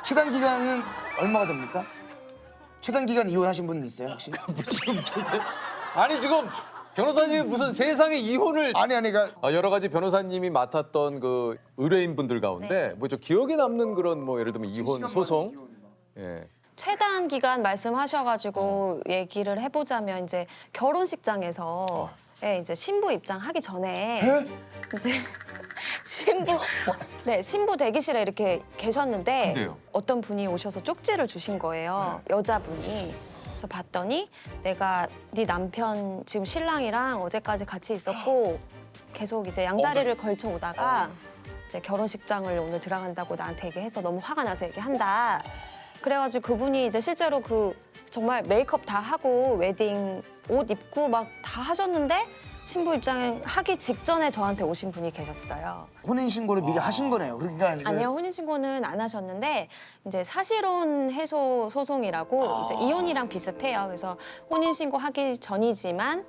기간은 얼마가 됩니까? 최단 기간 이혼하신 분 있어요 혹시? 지금 아니 지금 변호사님이 무슨 세상에 이혼을 아니 그러니까 여러 가지 변호사님이 맡았던 그 의뢰인분들 가운데 뭐 저 기억에 남는 그런 뭐 예를 들면 이혼 소송 최단 기간 말씀하셔가지고 얘기를 해보자면 이제 결혼식장에서 이제 신부 입장하기 전에 이제 신부 대기실에 이렇게 계셨는데 근데요? 어떤 분이 오셔서 쪽지를 주신 거예요. 여자분이. 그래서 봤더니 내가 네 남편 지금 신랑이랑 어제까지 같이 있었고 계속 이제 양다리를 걸쳐 오다가 이제 결혼식장을 오늘 들어간다고 나한테 얘기해서 너무 화가 나서 얘기한다. 그래가지고 그분이 이제 실제로 그 정말 메이크업 다 하고 웨딩 옷 입고 막 다 하셨는데 신부 입장 하기 직전에 저한테 오신 분이 계셨어요. 혼인 신고를 미리 하신 거네요. 그러니까 아니요, 혼인 신고는 안 하셨는데 이제 사실혼 해소 소송이라고 이제 이혼이랑 비슷해요. 그래서 혼인 신고 하기 전이지만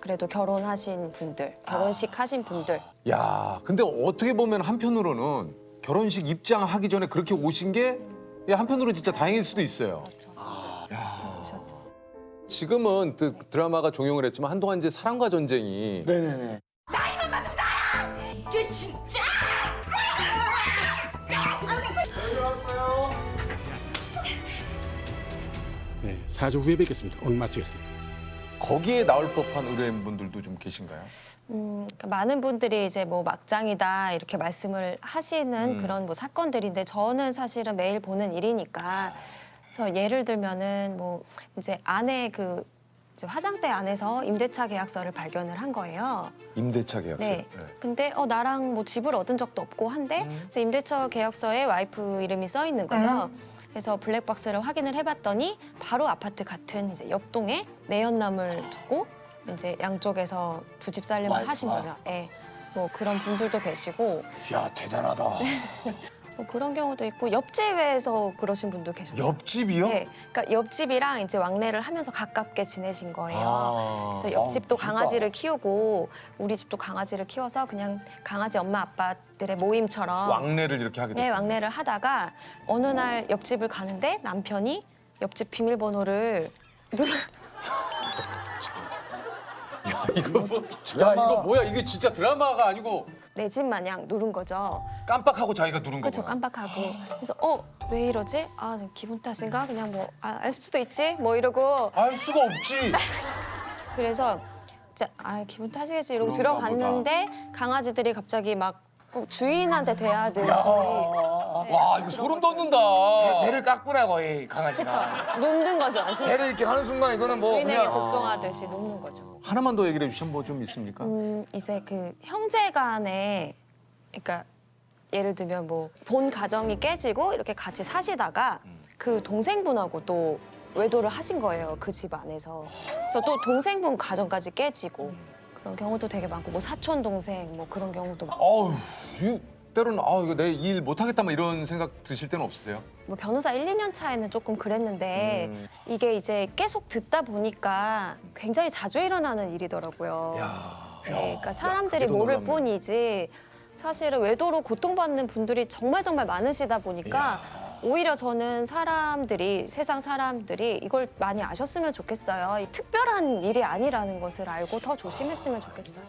그래도 결혼하신 분들, 결혼식 하신 분들. 야, 근데 어떻게 보면 한편으로는 결혼식 입장하기 전에 그렇게 오신 게 한편으로는 진짜 다행일 수도 있어요. 그렇죠. 지금은 드라마가 종영을 했지만 한동안 이제 사랑과 전쟁이 네네네. 나이만 많으면 나야! 쟤 진짜! 네, 4주 후에 뵙겠습니다. 오늘 마치겠습니다. 거기에 나올 법한 의뢰인분들도 좀 계신가요? 그러니까 많은 분들이 이제 뭐 막장이다 이렇게 말씀을 하시는 그런 뭐 사건들인데 저는 사실은 매일 보는 일이니까 그래서 예를 들면은 뭐 이제 안에 그 화장대 안에서 임대차 계약서를 발견을 한 거예요. 임대차 계약서. 네. 근데 나랑 뭐 집을 얻은 적도 없고 한데 이제 임대차 계약서에 와이프 이름이 써 있는 거죠. 그래서 블랙박스를 확인을 해봤더니 바로 아파트 같은 이제 옆동에 내연남을 두고 이제 양쪽에서 두 집 살림을 하신 거죠. 예. 뭐 그런 분들도 계시고. 야 대단하다. 뭐 그런 경우도 있고 옆집에서 그러신 분도 계셨어요. 옆집이요? 네, 그러니까 옆집이랑 이제 왕래를 하면서 가깝게 지내신 거예요. 그래서 옆집도 강아지를 키우고 우리 집도 강아지를 키워서 그냥 강아지 엄마 아빠들의 모임처럼 왕래를 이렇게 하게 됐어요. 네, 왕래를 하다가 어느 날 옆집을 가는데 남편이 옆집 비밀번호를 이거 뭐야? 이게 진짜 드라마가 아니고 내 집 마냥 누른 거죠. 깜빡하고 자기가 누른 그렇죠, 거구나. 깜빡하고. 그래서 왜 이러지? 아, 기분 탓인가? 그냥 뭐 알 수도 있지? 뭐 이러고. 알 수가 없지. 그래서 이제 기분 탓이겠지 이러고 들어갔는데 강아지들이 갑자기 막 주인한테 대하듯이. 와 이거 소름 돋는다. 배를 깎구나 거의 강아지가. 그쵸. 눕는 거죠. 배를 이렇게 하는 순간 이거는 뭐 주인에게 그냥 복종하듯이 눕는 거죠. 하나만 더 얘기를 해주시면 뭐 좀 있습니까? 이제 그 형제간에 그러니까 예를 들면 뭐 본 가정이 깨지고 이렇게 같이 사시다가 그 동생분하고 또 외도를 하신 거예요. 그 집 안에서. 그래서 또 동생분 가정까지 깨지고 그런 경우도 되게 많고 뭐 사촌 동생 뭐 그런 경우도 많고. 어우, 때로는 이거 내 일 못하겠다 막 이런 생각 드실 때는 없으세요? 뭐 변호사 1, 2년 차에는 조금 그랬는데 이게 이제 계속 듣다 보니까 굉장히 자주 일어나는 일이더라고요. 네, 그러니까 사람들이 그게 더 모를 놀랍네. 뿐이지 사실은 외도로 고통받는 분들이 정말 많으시다 보니까 오히려 저는 세상 사람들이 이걸 많이 아셨으면 좋겠어요. 이 특별한 일이 아니라는 것을 알고 더 조심했으면 좋겠어요.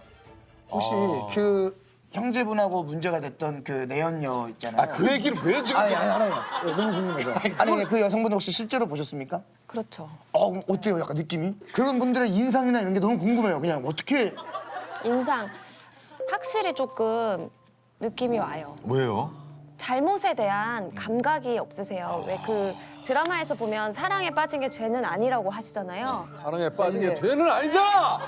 혹시 그 형제분하고 문제가 됐던 그 내연녀 있잖아요. 그 얘기를 왜 지금? 아니 너무 궁금해서. 아니 그 여성분 혹시 실제로 보셨습니까? 그렇죠. 어때요? 약간 느낌이? 그런 분들의 인상이나 이런 게 너무 궁금해요. 그냥 어떻게 인상 확실히 조금 느낌이 와요. 왜요? 잘못에 대한 감각이 없으세요. 왜 그 드라마에서 보면 사랑에 빠진 게 죄는 아니라고 하시잖아요. 사랑에 빠진 게 죄는 아니잖아.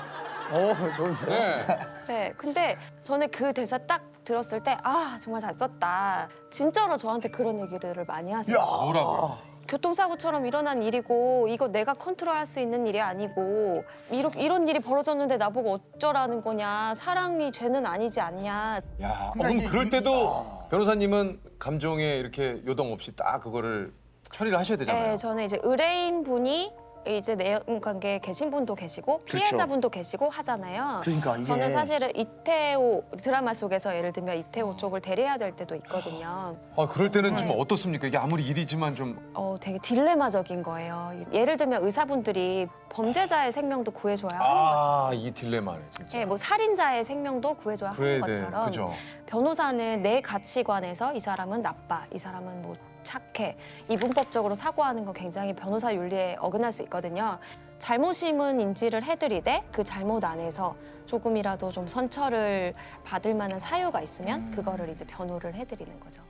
좋은데. 네, 근데 저는 그 대사 딱 들었을 때 정말 잘 썼다. 진짜로 저한테 그런 얘기를 많이 하세요. 뭐라고요? 교통사고처럼 일어난 일이고 이거 내가 컨트롤할 수 있는 일이 아니고 이런 일이 벌어졌는데 나보고 어쩌라는 거냐. 사랑이 죄는 아니지 않냐. 야, 그럼 그럴 때도 변호사님은 감정에 이렇게 요동 없이 딱 그거를 처리를 하셔야 되잖아요. 네, 저는 이제 의뢰인분이 이제 내연 관계에 계신 분도 계시고 피해자분도 계시고 하잖아요. 그러니까 이게 저는 사실은 이태호 드라마 속에서 예를 들면 이태호 쪽을 대리해야 될 때도 있거든요. 그럴 때는 좀 어떻습니까? 이게 아무리 일이지만 좀 되게 딜레마적인 거예요. 예를 들면 의사분들이 범죄자의 생명도 구해줘야 하는 거죠. 이 딜레마네 진짜. 뭐 살인자의 생명도 구해줘야 하는 것처럼 그죠. 변호사는 내 가치관에서 이 사람은 나빠, 이 사람은 뭐 착해, 이분법적으로 사고하는 건 굉장히 변호사 윤리에 어긋날 수 있거든요. 잘못임은 인지를 해드리되 그 잘못 안에서 조금이라도 좀 선처를 받을 만한 사유가 있으면 그거를 이제 변호를 해드리는 거죠.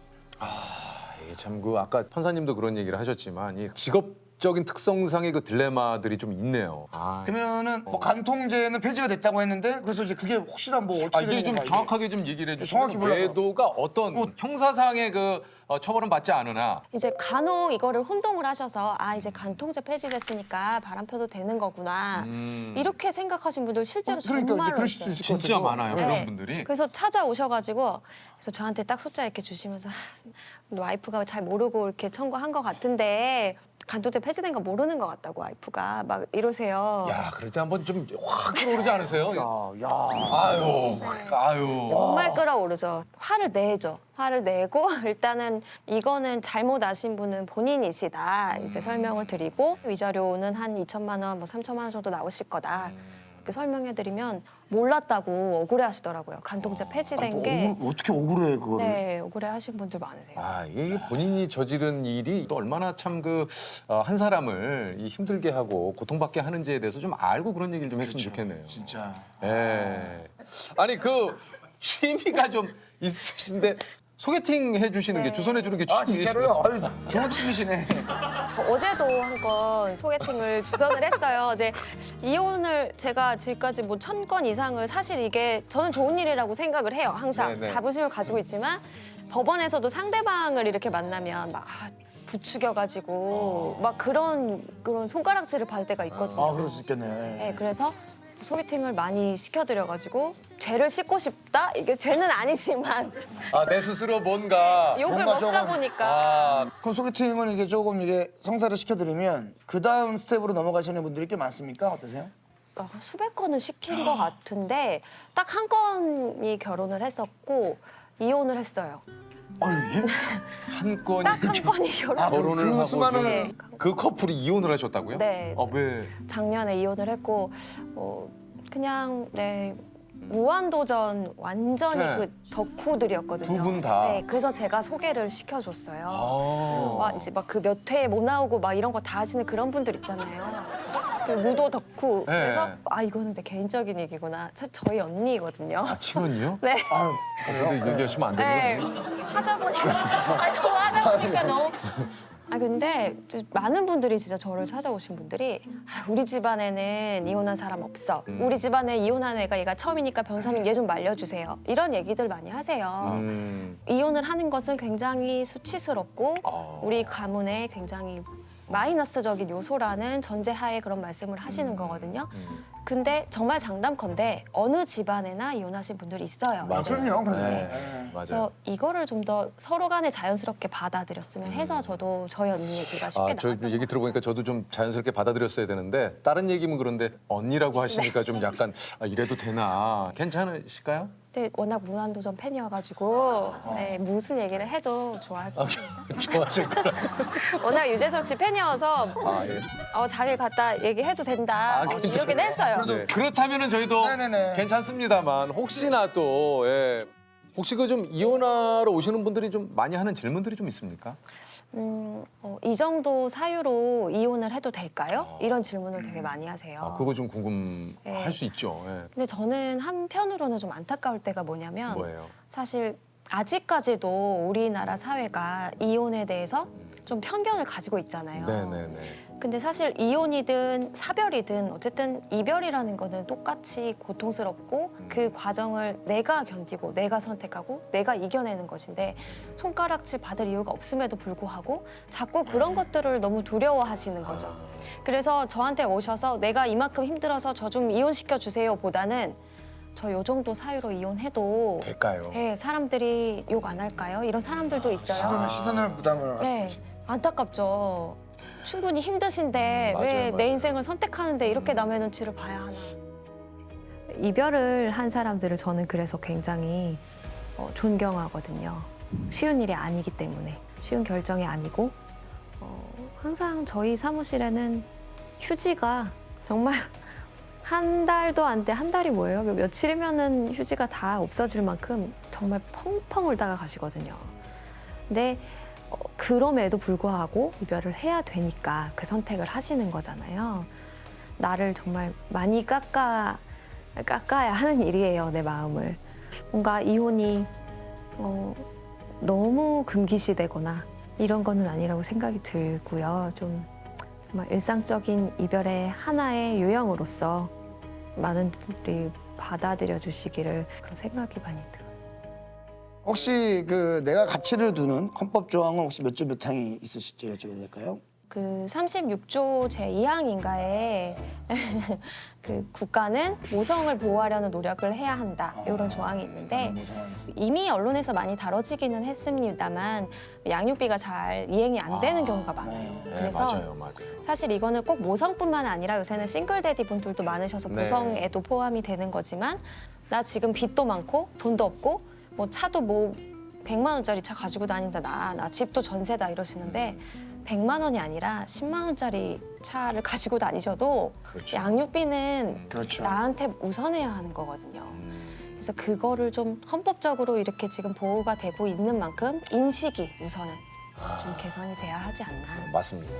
이게 참 아까 판사님도 그런 얘기를 하셨지만 이 직업적인 특성상의 그 딜레마들이 좀 있네요. 그러면은 뭐 간통죄는 폐지가 됐다고 했는데 그래서 이제 그게 혹시나 뭐 어떻게 이게 되는 좀 건가, 정확하게 좀 얘기를 해주시면 정확히 몰라서. 외도가 어떤 형사상의 그 처벌은 받지 않으나 이제 간혹 이거를 혼동을 하셔서 이제 간통죄 폐지됐으니까 바람 펴도 되는 거구나 이렇게 생각하신 분들 실제로 그러니까 이제 정말로 그럴 수도 있어요. 있을 것 진짜 같아요. 많아요 그런 분들이. 그래서 찾아오셔가지고 그래서 저한테 딱 소자 이렇게 주시면서 와이프가 잘 모르고 이렇게 청구한 것 같은데 간통죄 폐지된 거 모르는 것 같다고 와이프가 막 이러세요. 야 그럴 때 한번 좀 확 끌어오르지 않으세요? 야. 아유. 정말 끌어오르죠. 화를 내죠. 화를 내고 일단은 이거는 잘못 아신 분은 본인이시다. 이제 설명을 드리고 위자료는 한 2천만 원, 뭐 3천만 원 정도 나오실 거다. 이렇게 설명해드리면 몰랐다고 억울해하시더라고요. 간통죄 폐지된 게. 어떻게 억울해 그거를. 네, 억울해하신 분들 많으세요. 이게 본인이 저지른 일이 또 얼마나 참 한 사람을 힘들게 하고 고통받게 하는지에 대해서 좀 알고 그런 얘기를 좀 했으면 좋겠네요. 진짜. 예. 아니 그 취미가 좀 있으신데 소개팅 해주시는 게 주선해주는 게 취미이시네요. 진짜로요? 좋은 취미시네. 저 어제도 한 건 소개팅을 주선을 했어요. 이제 이혼을 제가 지금까지 뭐 1000건 이상을 사실 이게 저는 좋은 일이라고 생각을 해요. 항상 네네. 자부심을 가지고 있지만 법원에서도 상대방을 이렇게 만나면 막 부추겨가지고 막 그런 손가락질을 받을 때가 있거든요. 그럴 수 있겠네. 네, 그래서 소개팅을 많이 시켜드려가지고 죄를 씻고 싶다? 이게 죄는 아니지만 내 스스로 뭔가 욕을 뭔가 먹다 조금- 보니까 그럼 소개팅을 이게 조금 이게 성사를 시켜드리면 그 다음 스텝으로 넘어가시는 분들이 꽤 많습니까? 어떠세요? 그러니까 수백 건은 시킨 것 같은데 딱 한 건이 결혼을 했었고 이혼을 했어요. 한 건이 딱 한 건이 결혼을 그 하고 수많은- 그 커플이 이혼을 하셨다고요? 네. 왜? 작년에 이혼을 했고 그냥 무한도전 완전히 네. 그 덕후들이었거든요. 두 분 다? 네, 그래서 제가 소개를 시켜줬어요. 이제 막 그 몇 회에 못 나오고 막 이런 거 다 하시는 그런 분들 있잖아요. 그 무도 덕후. 네. 그래서 아 이거는 내 개인적인 얘기구나. 저희 언니거든요. 아, 친언니요? 네. 아, 근데 얘기하시면 안 네. 되는 거예요? 하다 보니까 아니, 너무 하다 보니까 너무. 아 근데 많은 분들이 진짜 저를 찾아오신 분들이 아, 우리 집안에는 이혼한 사람 없어. 우리 집안에 이혼한 애가 얘가 처음이니까 변호사님 얘 좀 말려주세요. 이런 얘기들 많이 하세요. 이혼을 하는 것은 굉장히 수치스럽고 우리 가문에 굉장히 마이너스적인 요소라는 전제하에 그런 말씀을 하시는 거거든요. 근데 정말 장담컨대 어느 집안에나 이혼하신 분들이 있어요. 맞아요. 그럼요. 근데. 네. 그래서 맞아요. 이거를 좀 더 서로 간에 자연스럽게 받아들였으면 해서 저도 저희 언니 얘기가 쉽게 저 나왔던 얘기 들어보니까 저도 좀 자연스럽게 받아들였어야 되는데 다른 얘기면 그런데 언니라고 하시니까 좀 약간 아, 이래도 되나 괜찮으실까요? 근데 워낙 무한도전 팬이어가지고 네, 무슨 얘기를 해도 좋아할 거예요. 좋아하실 거라. 워낙 유재석 씨 팬이어서 아, 예. 자기 갖다 얘기해도 된다 이러긴 했어요. 네. 그렇다면은 저희도 괜찮습니다만 혹시나 또 예. 혹시 그 좀 이혼하러 오시는 분들이 좀 많이 하는 질문들이 좀 있습니까? 이 정도 사유로 이혼을 해도 될까요? 이런 질문을 되게 많이 하세요. 아, 그거 좀 궁금할 네. 수 있죠. 예. 근데 저는 한편으로는 좀 안타까울 때가 뭐냐면 뭐예요? 사실 아직까지도 우리나라 사회가 이혼에 대해서 좀 편견을 가지고 있잖아요. 네네네. 근데 사실 이혼이든 사별이든 어쨌든 이별이라는 거는 똑같이 고통스럽고 그 과정을 내가 견디고 내가 선택하고 내가 이겨내는 것인데 손가락질 받을 이유가 없음에도 불구하고 자꾸 그런 것들을 너무 두려워하시는 거죠. 그래서 저한테 오셔서 내가 이만큼 힘들어서 저 좀 이혼시켜 주세요 보다는 저 요 정도 사유로 이혼해도 될까요? 네, 사람들이 욕 안 할까요? 이런 사람들도 있어요. 시선을 부담을. 네, 안타깝죠. 충분히 힘드신데 맞아요, 왜 맞아요. 내 인생을 선택하는데 이렇게 남의 눈치를 봐야 하나. 이별을 한 사람들을 저는 그래서 굉장히 존경하거든요. 쉬운 일이 아니기 때문에. 쉬운 결정이 아니고 항상 저희 사무실에는 휴지가 정말 한 달도 안 돼. 한 달이 뭐예요? 며칠이면은 휴지가 다 없어질 만큼 정말 펑펑 울다가 가시거든요. 근데 그럼에도 불구하고 이별을 해야 되니까 그 선택을 하시는 거잖아요. 나를 정말 많이 깎아야 하는 일이에요, 내 마음을. 뭔가 이혼이 너무 금기시되거나 이런 거는 아니라고 생각이 들고요. 좀 정말 일상적인 이별의 하나의 유형으로서 많은 분들이 받아들여 주시기를 그런 생각이 많이 들어요. 혹시 그 내가 가치를 두는 헌법 조항은 혹시 몇 조 몇 항이 있으실지 여쭤봐도 될까요? 그 36조 제2항인가에 그 국가는 모성을 보호하려는 노력을 해야 한다 이런 조항이 있는데 이미 언론에서 많이 다뤄지기는 했습니다만 양육비가 잘 이행이 안 되는 경우가 많아요. 그래서 맞아요. 사실 이거는 꼭 모성뿐만 아니라 요새는 싱글데디 분들도 많으셔서 네. 모성에도 포함이 되는 거지만 나 지금 빚도 많고 돈도 없고 뭐 차도 뭐 100만 원짜리 차 가지고 다닌다 나 집도 전세다 이러시는데 100만 원이 아니라 10만 원짜리 차를 가지고 다니셔도 그렇죠. 양육비는 그렇죠. 나한테 우선해야 하는 거거든요. 그래서 그거를 좀 헌법적으로 이렇게 지금 보호가 되고 있는 만큼 인식이 우선은 좀 개선이 돼야 하지 않나. 맞습니다. 네.